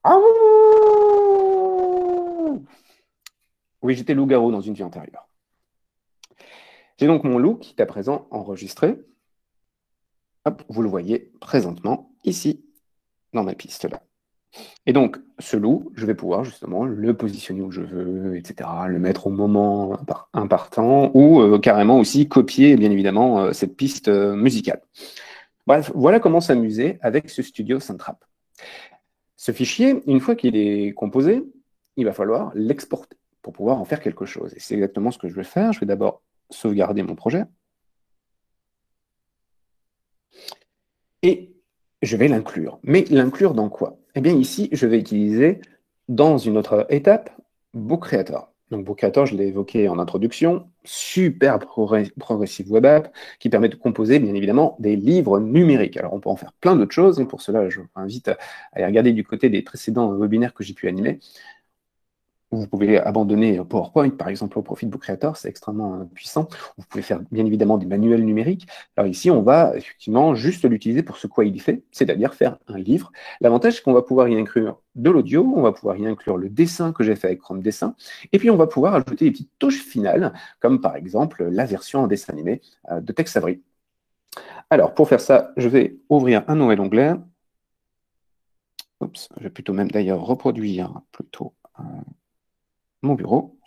Aouh! Oui, j'étais loup-garou dans une vie antérieure. J'ai donc mon loup qui est à présent enregistré. Hop, vous le voyez présentement ici, dans ma piste là. Et donc, ce loup, je vais pouvoir justement le positionner où je veux, etc., le mettre au moment impartant, ou carrément aussi copier, bien évidemment, cette piste musicale. Bref, voilà comment s'amuser avec ce studio Soundtrap. Ce fichier, une fois qu'il est composé, il va falloir l'exporter pour pouvoir en faire quelque chose. Et c'est exactement ce que je vais faire. Je vais d'abord sauvegarder mon projet. et je vais l'inclure. Mais l'inclure dans quoi? Eh bien ici, je vais utiliser dans une autre étape Book Creator. Donc Book Creator, je l'ai évoqué en introduction, super progressive web app qui permet de composer bien évidemment des livres numériques. Alors on peut en faire plein d'autres choses et pour cela je vous invite à aller regarder du côté des précédents webinaires que j'ai pu animer. Vous pouvez abandonner PowerPoint, par exemple, au profit de Book Creator, c'est extrêmement puissant. Vous pouvez faire bien évidemment des manuels numériques. Alors ici, on va effectivement juste l'utiliser pour ce quoi il est fait, c'est-à-dire faire un livre. L'avantage, c'est qu'on va pouvoir y inclure de l'audio, on va pouvoir y inclure le dessin que j'ai fait avec Chrome Dessin, et puis on va pouvoir ajouter des petites touches finales, comme par exemple la version en dessin animé de Tex Avery. Alors, pour faire ça, je vais ouvrir un nouvel onglet. Oups, je vais plutôt même d'ailleurs reproduire plutôt mon bureau.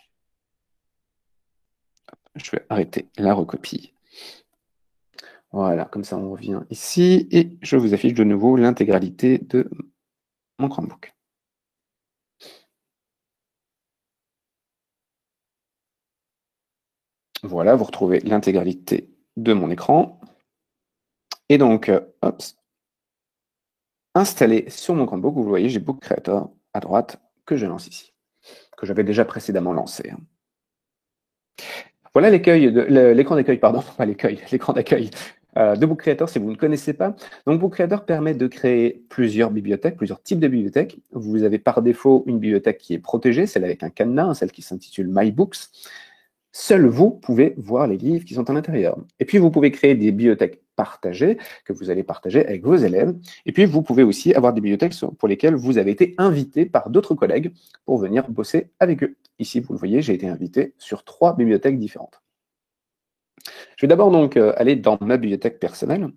Je vais arrêter la recopie. Voilà, comme ça on revient ici et je vous affiche de nouveau l'intégralité de mon Chromebook. Voilà, vous retrouvez l'intégralité de mon écran. Et donc, installé sur mon Chromebook, vous voyez, j'ai Book Creator à droite que je lance ici, que j'avais déjà précédemment lancé. Voilà l'écran d'accueil, pardon, pas l'écran d'accueil de Book Creator si vous ne connaissez pas. Donc Book Creator permet de créer plusieurs bibliothèques, plusieurs types de bibliothèques. Vous avez par défaut une bibliothèque qui est protégée, celle avec un cadenas, celle qui s'intitule My Books. Seul vous pouvez voir les livres qui sont à l'intérieur. Et puis vous pouvez créer des bibliothèques partagées que vous allez partager avec vos élèves. Et puis vous pouvez aussi avoir des bibliothèques pour lesquelles vous avez été invité par d'autres collègues pour venir bosser avec eux. Ici, vous le voyez, j'ai été invité sur 3 bibliothèques différentes. Je vais d'abord donc aller dans ma bibliothèque personnelle,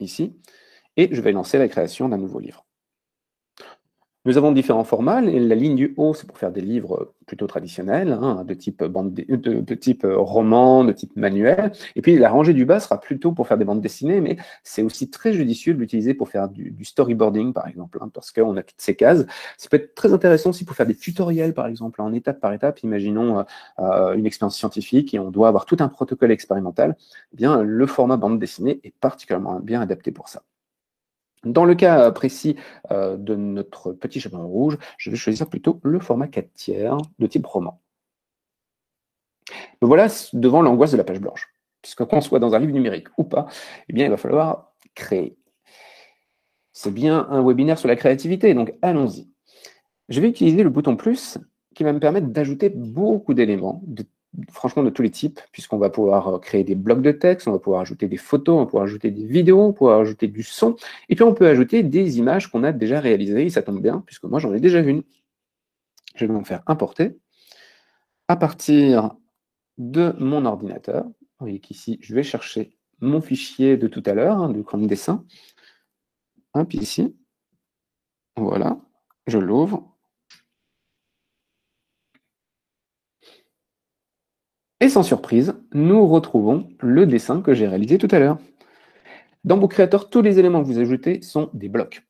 ici, et je vais lancer la création d'un nouveau livre. Nous avons différents formats. La ligne du haut, c'est pour faire des livres plutôt traditionnels, hein, de type roman, de type manuel. Et puis la rangée du bas sera plutôt pour faire des bandes dessinées, mais c'est aussi très judicieux de l'utiliser pour faire du storyboarding, par exemple, hein, parce qu'on a toutes ces cases. Ça peut être très intéressant aussi pour faire des tutoriels, par exemple, en étape par étape. Imaginons une expérience scientifique et on doit avoir tout un protocole expérimental. Eh bien, le format bande dessinée est particulièrement bien adapté pour ça. Dans le cas précis de notre petit chaperon rouge, je vais choisir plutôt le format 4/3 de type roman. Me voilà devant l'angoisse de la page blanche. Puisque qu'on soit dans un livre numérique ou pas, eh bien, il va falloir créer. C'est bien un webinaire sur la créativité, donc allons-y. Je vais utiliser le bouton plus qui va me permettre d'ajouter beaucoup d'éléments, franchement de tous les types, puisqu'on va pouvoir créer des blocs de texte, on va pouvoir ajouter des photos, on va pouvoir ajouter des vidéos, on va pouvoir ajouter du son, et puis on peut ajouter des images qu'on a déjà réalisées, et ça tombe bien, puisque moi j'en ai déjà une. Je vais donc faire importer à partir de mon ordinateur. Vous voyez qu'ici, je vais chercher mon fichier de tout à l'heure, hein, de Chrome Dessin. Hop, ici. Voilà, je l'ouvre. Et sans surprise, nous retrouvons le dessin que j'ai réalisé tout à l'heure. Dans Book Creator, tous les éléments que vous ajoutez sont des blocs.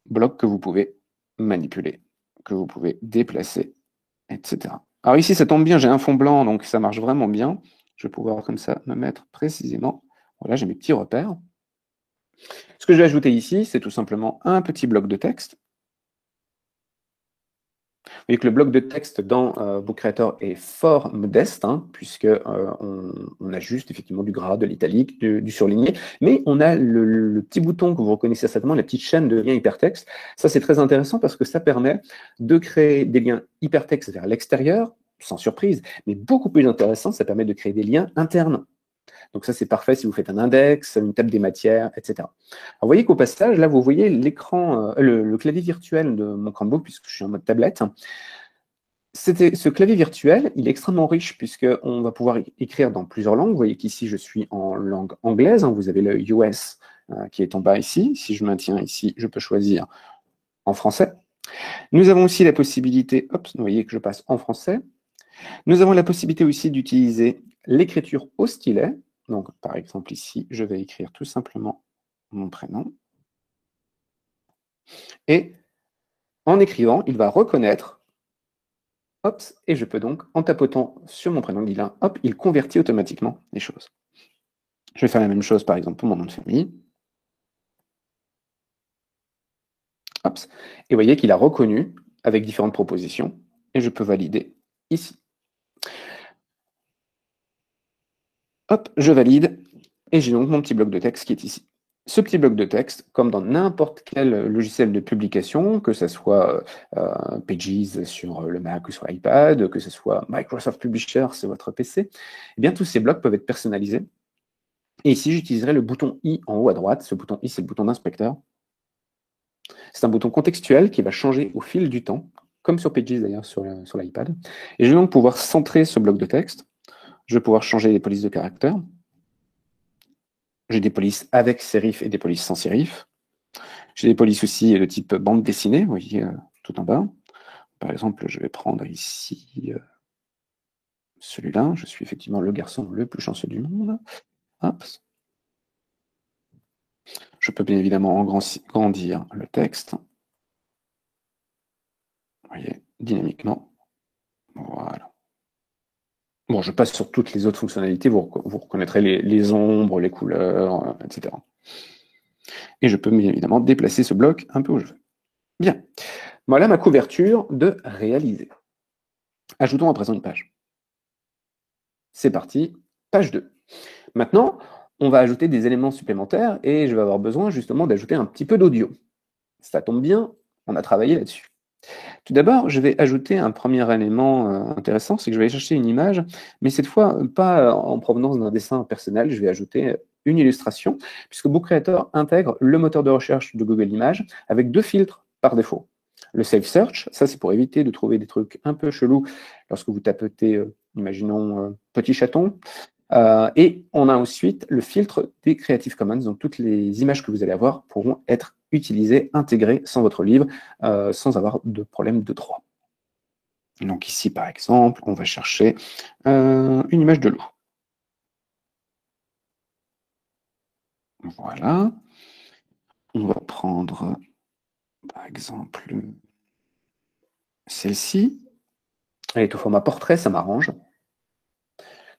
Blocs que vous pouvez manipuler, que vous pouvez déplacer, etc. Alors ici, ça tombe bien, j'ai un fond blanc, donc ça marche vraiment bien. Je vais pouvoir comme ça me mettre précisément. Voilà, j'ai mes petits repères. Ce que je vais ajouter ici, c'est tout simplement un petit bloc de texte. Vous voyez que le bloc de texte dans Book Creator est fort modeste, hein, puisque on a juste effectivement du gras, de l'italique, du surligné, mais on a le petit bouton que vous reconnaissez certainement, la petite chaîne de lien hypertexte. Ça, c'est très intéressant parce que ça permet de créer des liens hypertexte vers l'extérieur, sans surprise, mais beaucoup plus intéressant, ça permet de créer des liens internes. Donc ça, c'est parfait si vous faites un index, une table des matières, etc. Alors, vous voyez qu'au passage, là, vous voyez l'écran, le clavier virtuel de mon Chromebook, puisque je suis en mode tablette. Ce clavier virtuel, il est extrêmement riche, puisqu'on va pouvoir écrire dans plusieurs langues. Vous voyez qu'ici, je suis en langue anglaise. Hein, vous avez le US qui est en bas ici. Si je maintiens ici, je peux choisir en français. Nous avons aussi la possibilité, hop, vous voyez que je passe en français. Nous avons la possibilité aussi d'utiliser l'écriture au stylet. Donc, par exemple, ici, je vais écrire tout simplement mon prénom. Et en écrivant, il va reconnaître, hop, et je peux donc, en tapotant sur mon prénom Guilain, hop, il convertit automatiquement les choses. Je vais faire la même chose, par exemple, pour mon nom de famille. Hop. Et vous voyez qu'il a reconnu avec différentes propositions, et je peux valider ici. Hop, je valide, et j'ai donc mon petit bloc de texte qui est ici. Ce petit bloc de texte, comme dans n'importe quel logiciel de publication, que ce soit Pages sur le Mac ou sur iPad, que ce soit Microsoft Publisher sur votre PC, eh bien tous ces blocs peuvent être personnalisés. Et ici, j'utiliserai le bouton I en haut à droite. Ce bouton I, c'est le bouton d'inspecteur. C'est un bouton contextuel qui va changer au fil du temps, comme sur Pages d'ailleurs sur l'iPad. Et je vais donc pouvoir centrer ce bloc de texte. Je vais pouvoir changer les polices de caractère. J'ai des polices avec sérif et des polices sans sérif. J'ai des polices aussi de type bande dessinée, vous voyez, tout en bas. Par exemple, je vais prendre ici celui-là. Je suis effectivement le garçon le plus chanceux du monde. Hop. Je peux bien évidemment grandir le texte. Vous voyez, dynamiquement. Voilà. Bon, je passe sur toutes les autres fonctionnalités. Vous reconnaîtrez les ombres, les couleurs, etc. Et je peux bien évidemment déplacer ce bloc un peu où je veux. Bien. Voilà ma couverture de réaliser. Ajoutons à présent une page. C'est parti, page 2. Maintenant, on va ajouter des éléments supplémentaires et je vais avoir besoin justement d'ajouter un petit peu d'audio. Ça tombe bien, on a travaillé là-dessus. Tout d'abord, je vais ajouter un premier élément intéressant, c'est que je vais aller chercher une image, mais cette fois, pas en provenance d'un dessin personnel, je vais ajouter une illustration, puisque Book Creator intègre le moteur de recherche de Google Images avec 2 filtres par défaut. Le Safe Search, ça c'est pour éviter de trouver des trucs un peu chelous lorsque vous tapez, imaginons, petit chaton. Et on a ensuite le filtre des Creative Commons, donc toutes les images que vous allez avoir pourront être utilisées, intégrées sans votre livre, sans avoir de problème de droit. Donc ici, par exemple, on va chercher une image de loup. Voilà. On va prendre, par exemple, celle-ci. Elle est au format portrait, ça m'arrange.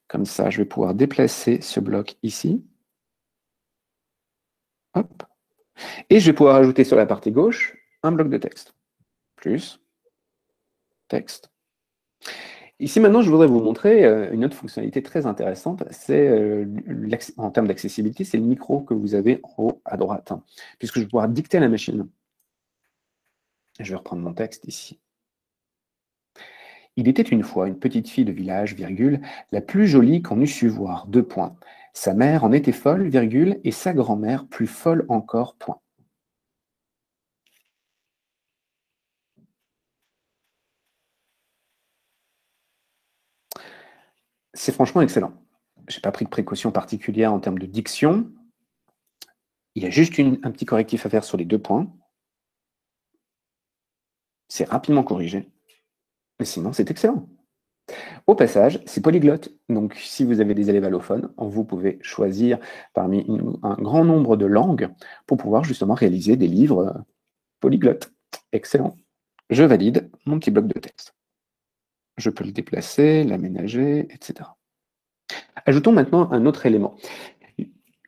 Comme ça, je vais pouvoir déplacer ce bloc ici. Hop. Et je vais pouvoir ajouter sur la partie gauche un bloc de texte. Plus texte. Ici, maintenant, je voudrais vous montrer une autre fonctionnalité très intéressante. C'est, en termes d'accessibilité, c'est le micro que vous avez en haut à droite, hein, puisque je vais pouvoir dicter à la machine. Je vais reprendre mon texte ici. Il était une fois une petite fille de village, virgule, la plus jolie qu'on eût su voir, 2 points. Sa mère en était folle, virgule, et sa grand-mère plus folle encore, point. C'est franchement excellent. Je n'ai pas pris de précaution particulière en termes de diction. Il y a juste un petit correctif à faire sur les 2 points. C'est rapidement corrigé. Mais sinon, c'est excellent. Au passage, c'est polyglotte. Donc, si vous avez des élèves allophones, vous pouvez choisir parmi un grand nombre de langues pour pouvoir justement réaliser des livres polyglottes. Excellent. Je valide mon petit bloc de texte. Je peux le déplacer, l'aménager, etc. Ajoutons maintenant un autre élément.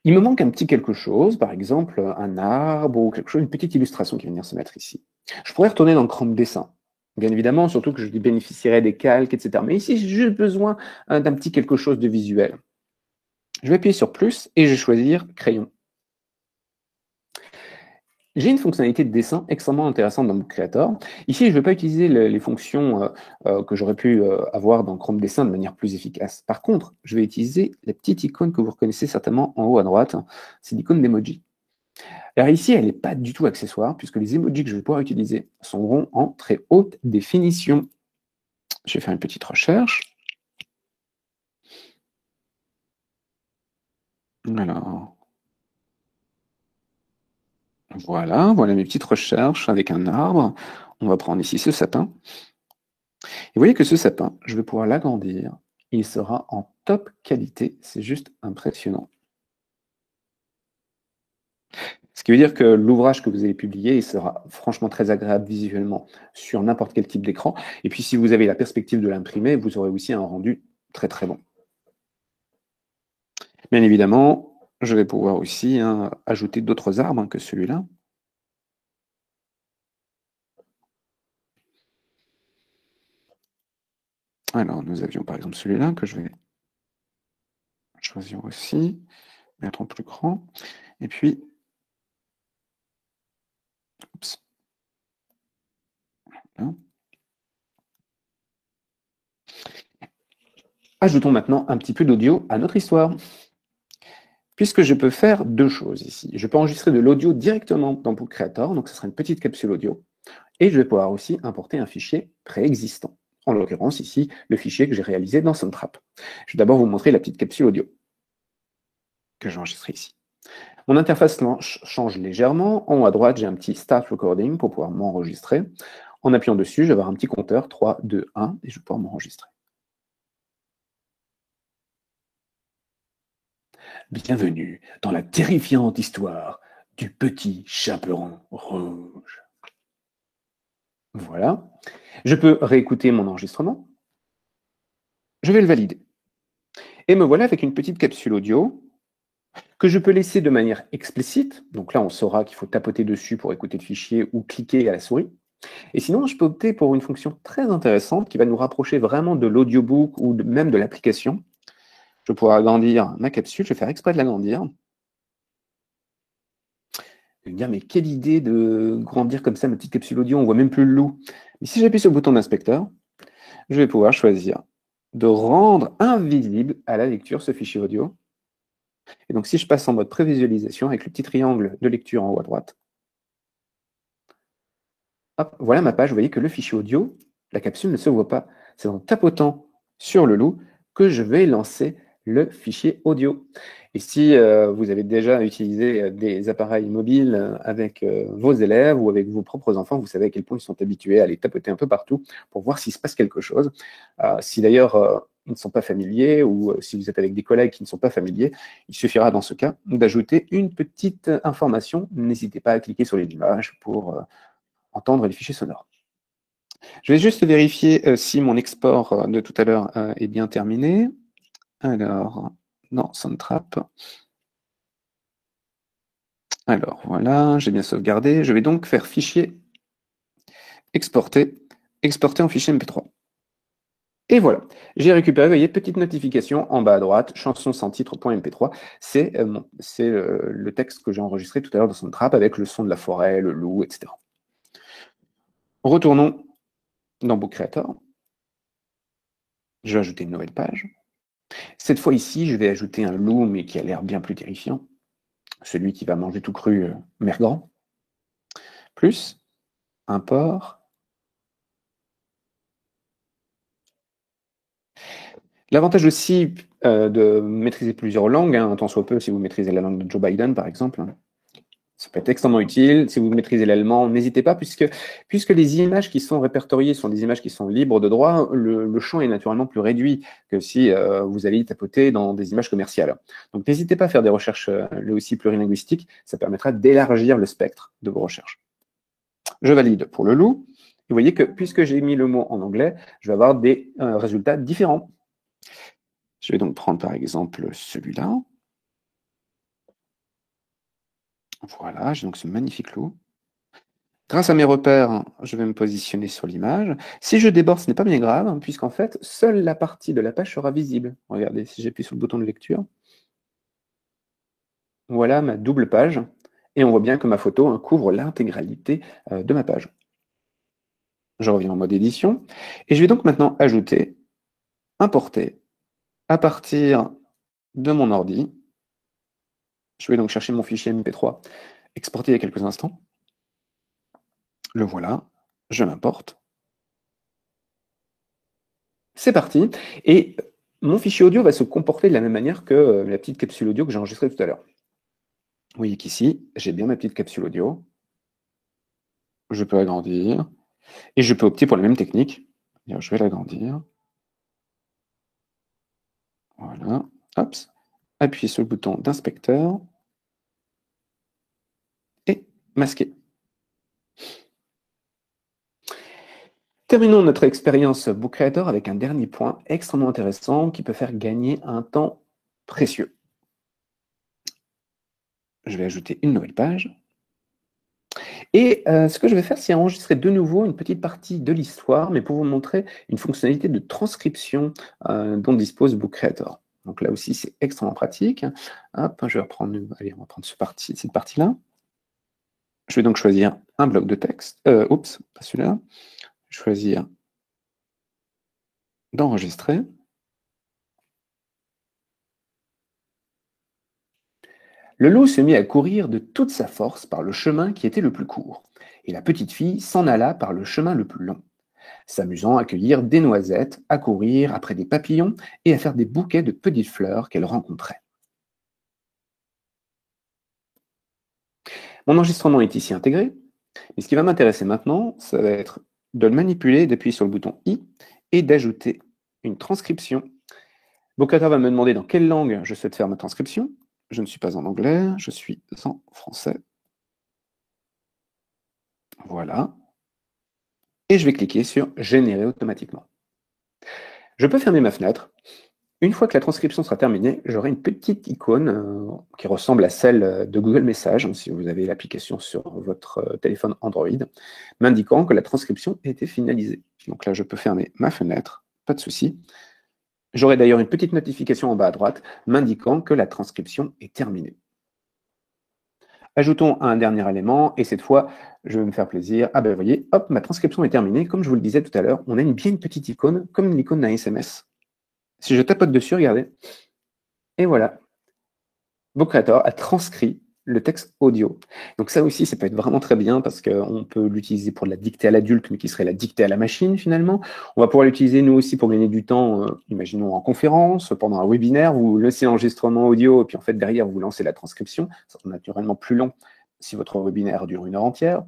Il me manque un petit quelque chose, par exemple un arbre ou quelque chose, une petite illustration qui va venir se mettre ici. Je pourrais retourner dans Chrome Dessin. Bien évidemment, surtout que je bénéficierais des calques, etc. Mais ici, j'ai juste besoin d'un petit quelque chose de visuel. Je vais appuyer sur plus et je vais choisir crayon. J'ai une fonctionnalité de dessin extrêmement intéressante dans Book Creator. Ici, je ne vais pas utiliser les fonctions que j'aurais pu avoir dans Chrome Dessin de manière plus efficace. Par contre, je vais utiliser la petite icône que vous reconnaissez certainement en haut à droite. C'est l'icône d'emoji. Alors ici, elle n'est pas du tout accessoire, puisque les emojis que je vais pouvoir utiliser seront en très haute définition. Je vais faire une petite recherche. Alors, voilà mes petites recherches avec un arbre. On va prendre ici ce sapin. Et vous voyez que ce sapin, je vais pouvoir l'agrandir. Il sera en top qualité. C'est juste impressionnant. Ce qui veut dire que l'ouvrage que vous allez publier, il sera franchement très agréable visuellement sur n'importe quel type d'écran. Et puis, si vous avez la perspective de l'imprimer, vous aurez aussi un rendu très très bon. Bien évidemment, je vais pouvoir aussi ajouter d'autres arbres que celui-là. Alors, nous avions par exemple celui-là que je vais choisir aussi, mettre en plus grand. Et puis, oups, là. Ajoutons maintenant un petit peu d'audio à notre histoire. Puisque je peux faire deux choses ici. Je peux enregistrer de l'audio directement dans Book Creator, donc ce sera une petite capsule audio, et je vais pouvoir aussi importer un fichier préexistant. En l'occurrence ici, le fichier que j'ai réalisé dans Soundtrap. Je vais d'abord vous montrer la petite capsule audio que j'ai enregistrée ici. Mon interface change légèrement. En haut à droite, j'ai un petit Start Recording pour pouvoir m'enregistrer. En appuyant dessus, je vais avoir un petit compteur 3, 2, 1 et je vais pouvoir m'enregistrer. Bienvenue dans la terrifiante histoire du petit chaperon rouge. Voilà. Je peux réécouter mon enregistrement. Je vais le valider. Et me voilà avec une petite capsule audio que je peux laisser de manière explicite. Donc là, on saura qu'il faut tapoter dessus pour écouter le fichier ou cliquer à la souris. Et sinon, je peux opter pour une fonction très intéressante qui va nous rapprocher vraiment de l'audiobook ou même de l'application. Je vais pouvoir agrandir ma capsule. Je vais faire exprès de l'agrandir. Vous allez me dire, mais quelle idée de grandir comme ça ma petite capsule audio, on ne voit même plus le loup. Mais si j'appuie sur le bouton d'inspecteur, je vais pouvoir choisir de rendre invisible à la lecture ce fichier audio. Et donc si je passe en mode prévisualisation avec le petit triangle de lecture en haut à droite, hop, voilà ma page, vous voyez que le fichier audio, la capsule ne se voit pas. C'est en tapotant sur le loup que je vais lancer le fichier audio. Et si vous avez déjà utilisé des appareils mobiles avec vos élèves ou avec vos propres enfants, vous savez à quel point ils sont habitués à les tapoter un peu partout pour voir s'il se passe quelque chose. Si d'ailleurs ils ne sont pas familiers ou si vous êtes avec des collègues qui ne sont pas familiers, il suffira dans ce cas d'ajouter une petite information. N'hésitez pas à cliquer sur les images pour entendre les fichiers sonores. Je vais juste vérifier si mon export de tout à l'heure est bien terminé. Alors, non, Soundtrap. Alors, voilà, j'ai bien sauvegardé. Je vais donc faire fichier, exporter, exporter en fichier MP3. Et voilà, j'ai récupéré, vous voyez, petite notification en bas à droite, chanson sans titre.mp3. C'est le texte que j'ai enregistré tout à l'heure dans Soundtrap avec le son de la forêt, le loup, etc. Retournons dans Book Creator. Je vais ajouter une nouvelle page. Cette fois ici, je vais ajouter un loup, mais qui a l'air bien plus terrifiant. Celui qui va manger tout cru Mergrand. Plus, import. L'avantage aussi de maîtriser plusieurs langues, hein, tant soit peu si vous maîtrisez la langue de Joe Biden, par exemple, ça peut être extrêmement utile. Si vous maîtrisez l'allemand, n'hésitez pas, puisque les images qui sont répertoriées sont des images qui sont libres de droit, le champ est naturellement plus réduit que si vous allez tapoter dans des images commerciales. Donc n'hésitez pas à faire des recherches là aussi plurilinguistiques, ça permettra d'élargir le spectre de vos recherches. Je valide pour le loup. Vous voyez que puisque j'ai mis le mot en anglais, je vais avoir des résultats différents. Je vais donc prendre par exemple celui-là. Voilà, j'ai donc ce magnifique loup. Grâce à mes repères, je vais me positionner sur l'image. Si je déborde, ce n'est pas bien grave, puisqu'en fait, seule la partie de la page sera visible. Regardez, si j'appuie sur le bouton de lecture, voilà ma double page, et on voit bien que ma photo couvre l'intégralité de ma page. Je reviens en mode édition, et je vais donc maintenant ajouter, importer, à partir de mon ordi. Je vais donc chercher mon fichier MP3, exporté il y a quelques instants. Le voilà, je l'importe. C'est parti. Et mon fichier audio va se comporter de la même manière que la petite capsule audio que j'ai enregistrée tout à l'heure. Vous voyez qu'ici, j'ai bien ma petite capsule audio. Je peux agrandir. Et je peux opter pour la même technique. Je vais l'agrandir. Voilà. Hop. Appuyer sur le bouton d'inspecteur. Et masquer. Terminons notre expérience Book Creator avec un dernier point extrêmement intéressant qui peut faire gagner un temps précieux. Je vais ajouter une nouvelle page. Et ce que je vais faire, c'est enregistrer de nouveau une petite partie de l'histoire, mais pour vous montrer une fonctionnalité de transcription dont dispose Book Creator. Donc là aussi, c'est extrêmement pratique. Hop, je vais reprendre, allez, on va prendre cette partie-là. Je vais donc choisir un bloc de texte. Oups, pas celui-là. Choisir d'enregistrer. Le loup se mit à courir de toute sa force par le chemin qui était le plus court, et la petite fille s'en alla par le chemin le plus long, s'amusant à cueillir des noisettes, à courir après des papillons et à faire des bouquets de petites fleurs qu'elle rencontrait. Mon enregistrement est ici intégré, mais ce qui va m'intéresser maintenant, ça va être de le manipuler, d'appuyer sur le bouton I et d'ajouter une transcription. Book Creator va me demander dans quelle langue je souhaite faire ma transcription. Je ne suis pas en anglais, je suis en français. Voilà. Et je vais cliquer sur « Générer automatiquement ». Je peux fermer ma fenêtre. Une fois que la transcription sera terminée, j'aurai une petite icône qui ressemble à celle de Google Messages, si vous avez l'application sur votre téléphone Android, m'indiquant que la transcription a été finalisée. Donc là, je peux fermer ma fenêtre, pas de souci. J'aurai d'ailleurs une petite notification en bas à droite m'indiquant que la transcription est terminée. Ajoutons un dernier élément, et cette fois, je vais me faire plaisir. Ah ben, vous voyez, hop, ma transcription est terminée. Comme je vous le disais tout à l'heure, on a bien une petite icône, comme l'icône d'un SMS. Si je tapote dessus, regardez, et voilà, Book Creator a transcrit le texte audio. Donc ça aussi, ça peut être vraiment très bien parce qu'on peut l'utiliser pour de la dictée à l'adulte, mais qui serait la dictée à la machine finalement. On va pouvoir l'utiliser nous aussi pour gagner du temps, imaginons en conférence, pendant un webinaire, vous laissez l'enregistrement audio, et puis en fait derrière, vous lancez la transcription. Ça sera naturellement plus long si votre webinaire dure 1 heure entière.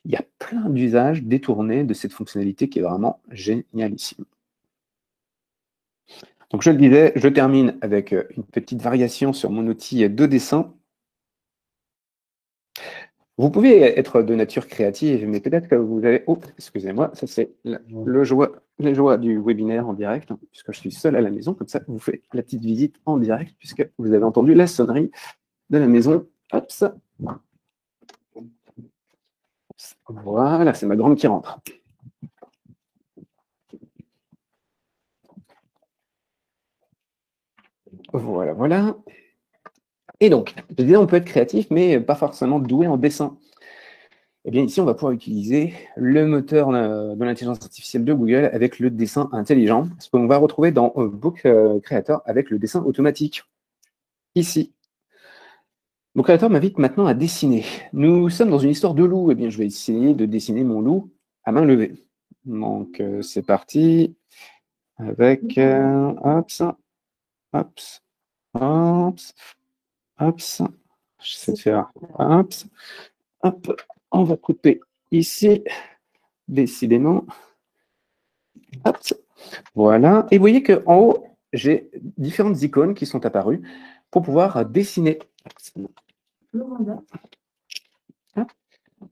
Il y a plein d'usages détournés de cette fonctionnalité qui est vraiment génialissime. Donc je le disais, je termine avec une petite variation sur mon outil de dessin. Vous pouvez être de nature créative, mais peut-être que vous avez... Oh, excusez-moi, ça c'est les joies du webinaire en direct, puisque je suis seul à la maison, comme ça vous faites la petite visite en direct, puisque vous avez entendu la sonnerie de la maison. Hop, ça. Voilà, c'est ma grande qui rentre. Voilà, voilà. Et donc, je disais, on peut être créatif, mais pas forcément doué en dessin. Eh bien, ici, on va pouvoir utiliser le moteur de l'intelligence artificielle de Google avec le dessin intelligent, ce qu'on va retrouver dans Book Creator avec le dessin automatique. Ici. Book Creator m'invite maintenant à dessiner. Nous sommes dans une histoire de loup. Eh bien, je vais essayer de dessiner mon loup à main levée. Donc, c'est parti. Avec, hops, hops, hops, hops. J'essaie de faire, hops, hop. On va couper ici, décidément. Hop. Voilà. Et vous voyez qu'en haut, j'ai différentes icônes qui sont apparues pour pouvoir dessiner.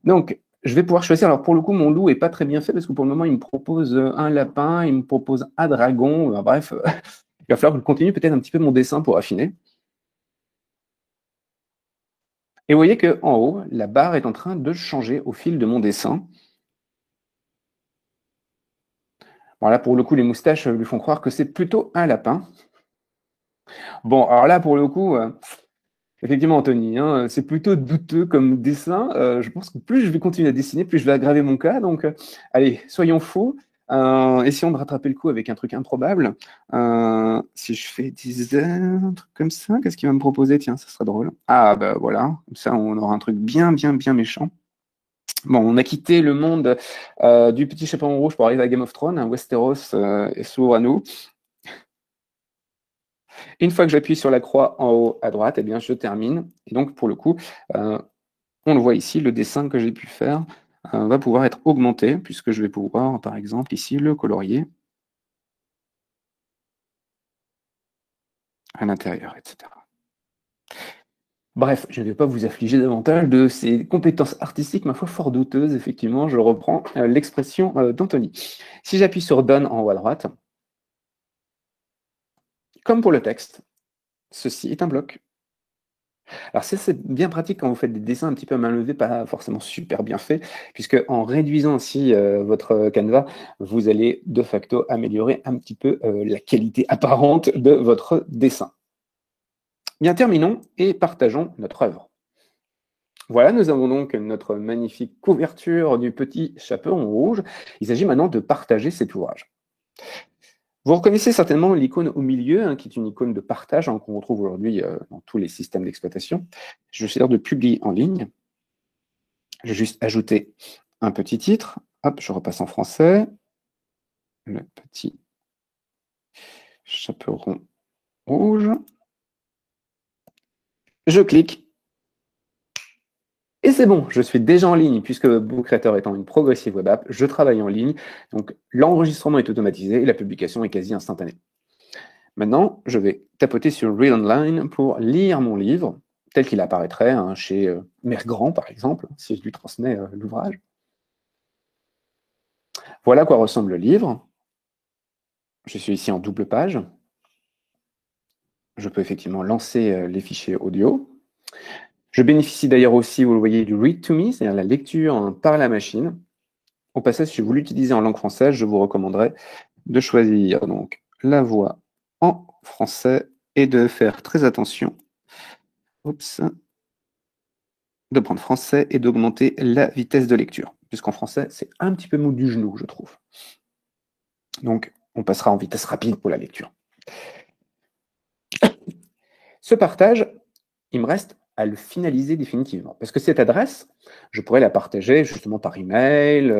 Donc, je vais pouvoir choisir. Alors, pour le coup, mon loup n'est pas très bien fait parce que pour le moment, il me propose un lapin, il me propose un dragon. Bref, il va falloir que je continue peut-être un petit peu mon dessin pour affiner. Et vous voyez qu'en haut, la barre est en train de changer au fil de mon dessin. Bon, là, pour le coup, les moustaches lui font croire que c'est plutôt un lapin. Bon, alors là, pour le coup, effectivement, Anthony, hein, c'est plutôt douteux comme dessin. Je pense que plus je vais continuer à dessiner, plus je vais aggraver mon cas. Donc, allez, soyons fous. Essayons de rattraper le coup avec un truc improbable. Si je fais 10 heures, un truc comme ça, qu'est-ce qu'il va me proposer? Tiens, ça sera drôle. Ah, bah voilà, comme ça, on aura un truc bien, bien, bien méchant. Bon, on a quitté le monde du petit chaperon rouge pour arriver à Game of Thrones. Hein, Westeros est sourd à nous. Une fois que j'appuie sur la croix en haut à droite, eh bien, je termine. Et donc, pour le coup, on le voit ici, le dessin que j'ai pu faire va pouvoir être augmenté, puisque je vais pouvoir, par exemple, ici, le colorier à l'intérieur, etc. Bref, je ne vais pas vous affliger davantage de ces compétences artistiques, ma foi, fort douteuses. Effectivement, je reprends l'expression d'Anthony. Si j'appuie sur Done en haut à droite, comme pour le texte, ceci est un bloc. Alors ça, c'est bien pratique quand vous faites des dessins un petit peu à main levée, pas forcément super bien faits, puisque en réduisant aussi votre canevas, vous allez de facto améliorer un petit peu la qualité apparente de votre dessin. Bien, terminons et partageons notre œuvre. Voilà, nous avons donc notre magnifique couverture du petit chaperon rouge. Il s'agit maintenant de partager cet ouvrage. Vous reconnaissez certainement l'icône au milieu, hein, qui est une icône de partage, hein, qu'on retrouve aujourd'hui dans tous les systèmes d'exploitation. Je suis l'heure de publier en ligne. Je vais juste ajouter un petit titre. Hop, je repasse en français. Le petit chaperon rouge. Je clique. Et c'est bon, je suis déjà en ligne, puisque Book Creator étant une progressive web app, je travaille en ligne. Donc l'enregistrement est automatisé et la publication est quasi instantanée. Maintenant, je vais tapoter sur Read Online pour lire mon livre, tel qu'il apparaîtrait hein, chez Mère Grand, par exemple, si je lui transmets l'ouvrage. Voilà à quoi ressemble le livre. Je suis ici en double page. Je peux effectivement lancer les fichiers audio. Je bénéficie d'ailleurs aussi, vous le voyez, du Read to Me, c'est-à-dire la lecture hein, par la machine. Au passage, si vous l'utilisez en langue française, je vous recommanderais de choisir donc la voix en français et de faire très attention. Oups. De prendre français et d'augmenter la vitesse de lecture, puisqu'en français, c'est un petit peu mou du genou, je trouve. Donc, on passera en vitesse rapide pour la lecture. Ce partage, il me reste à le finaliser définitivement, parce que cette adresse, je pourrais la partager justement par email,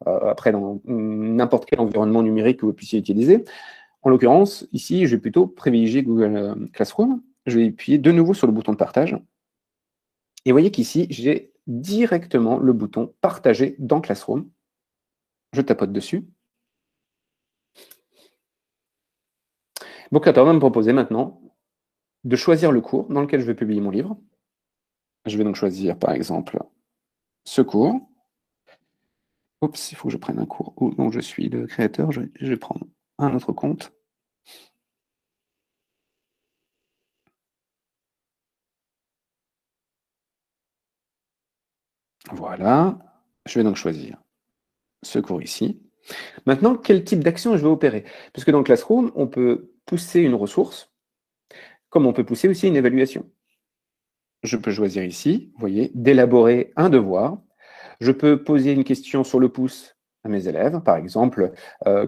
après dans n'importe quel environnement numérique que vous puissiez utiliser. En l'occurrence, ici, je vais plutôt privilégier Google Classroom. Je vais appuyer de nouveau sur le bouton de partage. Et vous voyez qu'ici, j'ai directement le bouton « Partager dans Classroom ». Je tapote dessus. Book Creator va me proposer maintenant de choisir le cours dans lequel je vais publier mon livre. Je vais donc choisir, par exemple, ce cours. Oups, il faut que je prenne un cours dont je suis le créateur. Je vais prendre un autre compte. Voilà. Je vais donc choisir ce cours ici. Maintenant, quel type d'action je vais opérer? Puisque dans Classroom, on peut pousser une ressource, comme on peut pousser aussi une évaluation. Je peux choisir ici, vous voyez, d'élaborer un devoir. Je peux poser une question sur le pouce à mes élèves, par exemple,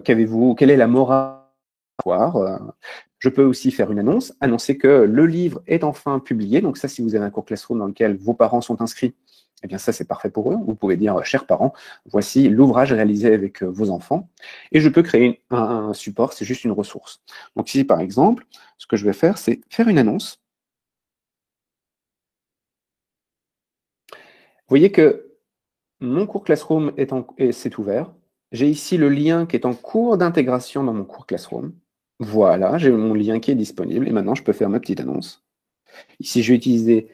quelle est la morale? Je peux aussi faire une annonce, annoncer que le livre est enfin publié. Donc ça, si vous avez un cours Classroom dans lequel vos parents sont inscrits, eh bien ça, c'est parfait pour eux. Vous pouvez dire, chers parents, voici l'ouvrage réalisé avec vos enfants. Et je peux créer un support, c'est juste une ressource. Donc ici, par exemple, ce que je vais faire, c'est faire une annonce. Vous voyez que mon cours Classroom s'est ouvert. J'ai ici le lien qui est en cours d'intégration dans mon cours Classroom. Voilà, j'ai mon lien qui est disponible et maintenant je peux faire ma petite annonce. Ici, je vais utiliser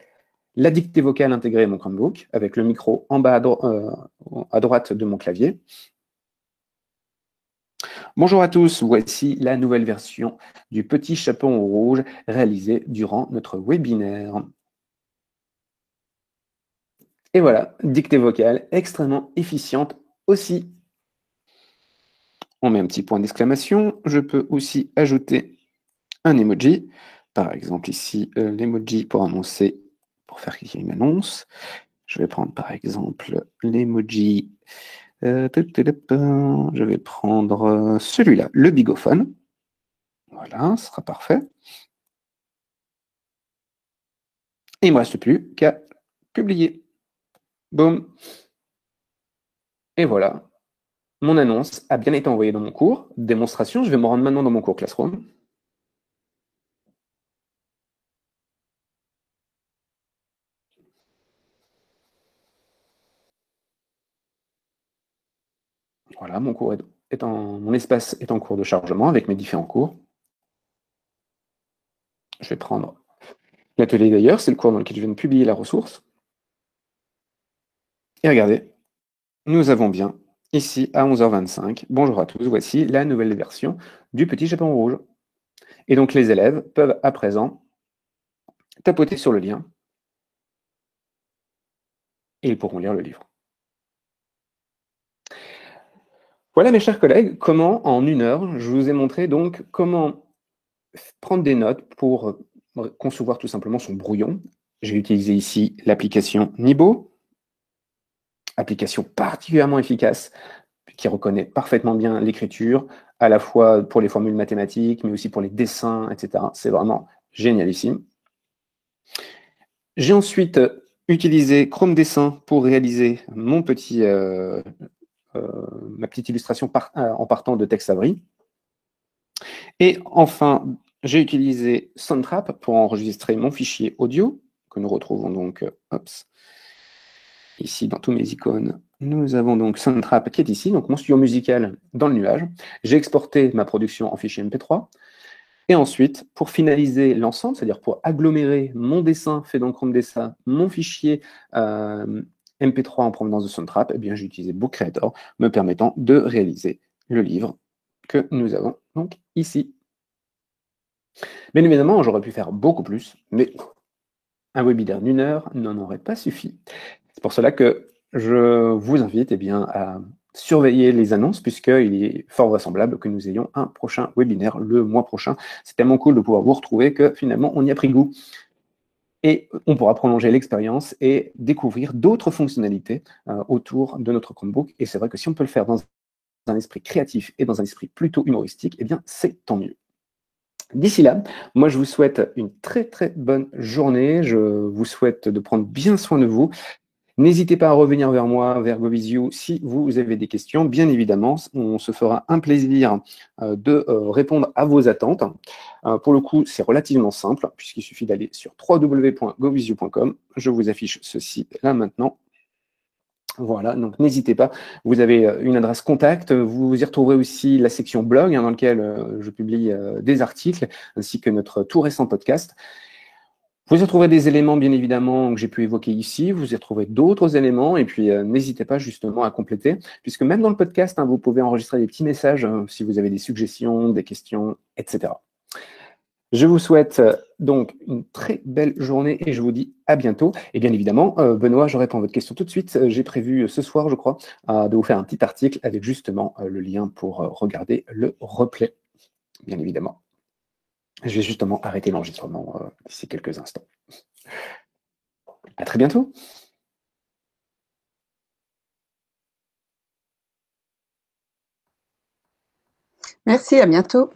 la dictée vocale intégrée à mon Chromebook avec le micro en bas à droite de mon clavier. Bonjour à tous, voici la nouvelle version du petit chaperon rouge réalisé durant notre webinaire. Et voilà, dictée vocale extrêmement efficiente aussi. On met un petit point d'exclamation. Je peux aussi ajouter un emoji. Par exemple, ici, l'emoji pour annoncer, pour faire qu'il y ait une annonce. Je vais prendre par exemple l'emoji. Je vais prendre celui-là, le bigophone. Voilà, ce sera parfait. Et il ne me reste plus qu'à publier. Boum. Et voilà. Mon annonce a bien été envoyée dans mon cours. Démonstration, je vais me rendre maintenant dans mon cours Classroom. Voilà, mon espace est en cours de chargement avec mes différents cours. Je vais prendre l'atelier d'ailleurs, c'est le cours dans lequel je viens de publier la ressource. Et regardez, nous avons bien, ici à 11h25, bonjour à tous, voici la nouvelle version du petit chaperon rouge. Et donc les élèves peuvent à présent tapoter sur le lien et ils pourront lire le livre. Voilà mes chers collègues, comment en 1 heure, je vous ai montré donc comment prendre des notes pour concevoir tout simplement son brouillon. J'ai utilisé ici l'application Nibo, application particulièrement efficace qui reconnaît parfaitement bien l'écriture, à la fois pour les formules mathématiques, mais aussi pour les dessins, etc. C'est vraiment génialissime. J'ai ensuite utilisé Chrome Dessin pour réaliser ma petite illustration en partant de TextAbri. Et enfin, j'ai utilisé Soundtrap pour enregistrer mon fichier audio, que nous retrouvons donc ici dans tous mes icônes. Nous avons donc Soundtrap qui est ici, donc mon studio musical dans le nuage. J'ai exporté ma production en fichier MP3. Et ensuite, pour finaliser l'ensemble, c'est-à-dire pour agglomérer mon dessin fait dans Chrome Dessin, mon fichier MP3 en provenance de Soundtrap, eh bien, j'ai utilisé Book Creator, me permettant de réaliser le livre que nous avons donc ici. Bien évidemment, j'aurais pu faire beaucoup plus, mais un webinaire d'1 heure n'en aurait pas suffi. C'est pour cela que je vous invite à surveiller les annonces, puisqu'il est fort vraisemblable que nous ayons un prochain webinaire le mois prochain. C'est tellement cool de pouvoir vous retrouver que finalement, on y a pris goût. Et on pourra prolonger l'expérience et découvrir d'autres fonctionnalités autour de notre Chromebook. Et c'est vrai que si on peut le faire dans un esprit créatif et dans un esprit plutôt humoristique, eh bien, c'est tant mieux. D'ici là, moi, je vous souhaite une très, très bonne journée. Je vous souhaite de prendre bien soin de vous. N'hésitez pas à revenir vers moi, vers GoVisio, si vous avez des questions. Bien évidemment, on se fera un plaisir de répondre à vos attentes. Pour le coup, c'est relativement simple, puisqu'il suffit d'aller sur www.govisio.com. Je vous affiche ceci là maintenant. Voilà, donc n'hésitez pas. Vous avez une adresse contact. Vous y retrouverez aussi la section blog, dans laquelle je publie des articles, ainsi que notre tout récent podcast. Vous y retrouverez des éléments, bien évidemment, que j'ai pu évoquer ici. Vous y retrouverez d'autres éléments. Et puis, n'hésitez pas justement à compléter, puisque même dans le podcast, vous pouvez enregistrer des petits messages si vous avez des suggestions, des questions, etc. Je vous souhaite donc une très belle journée et je vous dis à bientôt. Et bien évidemment, Benoît, je réponds à votre question tout de suite. J'ai prévu ce soir, je crois, de vous faire un petit article avec justement le lien pour regarder le replay, bien évidemment. Je vais justement arrêter l'enregistrement d'ici quelques instants. À très bientôt. Merci, à bientôt.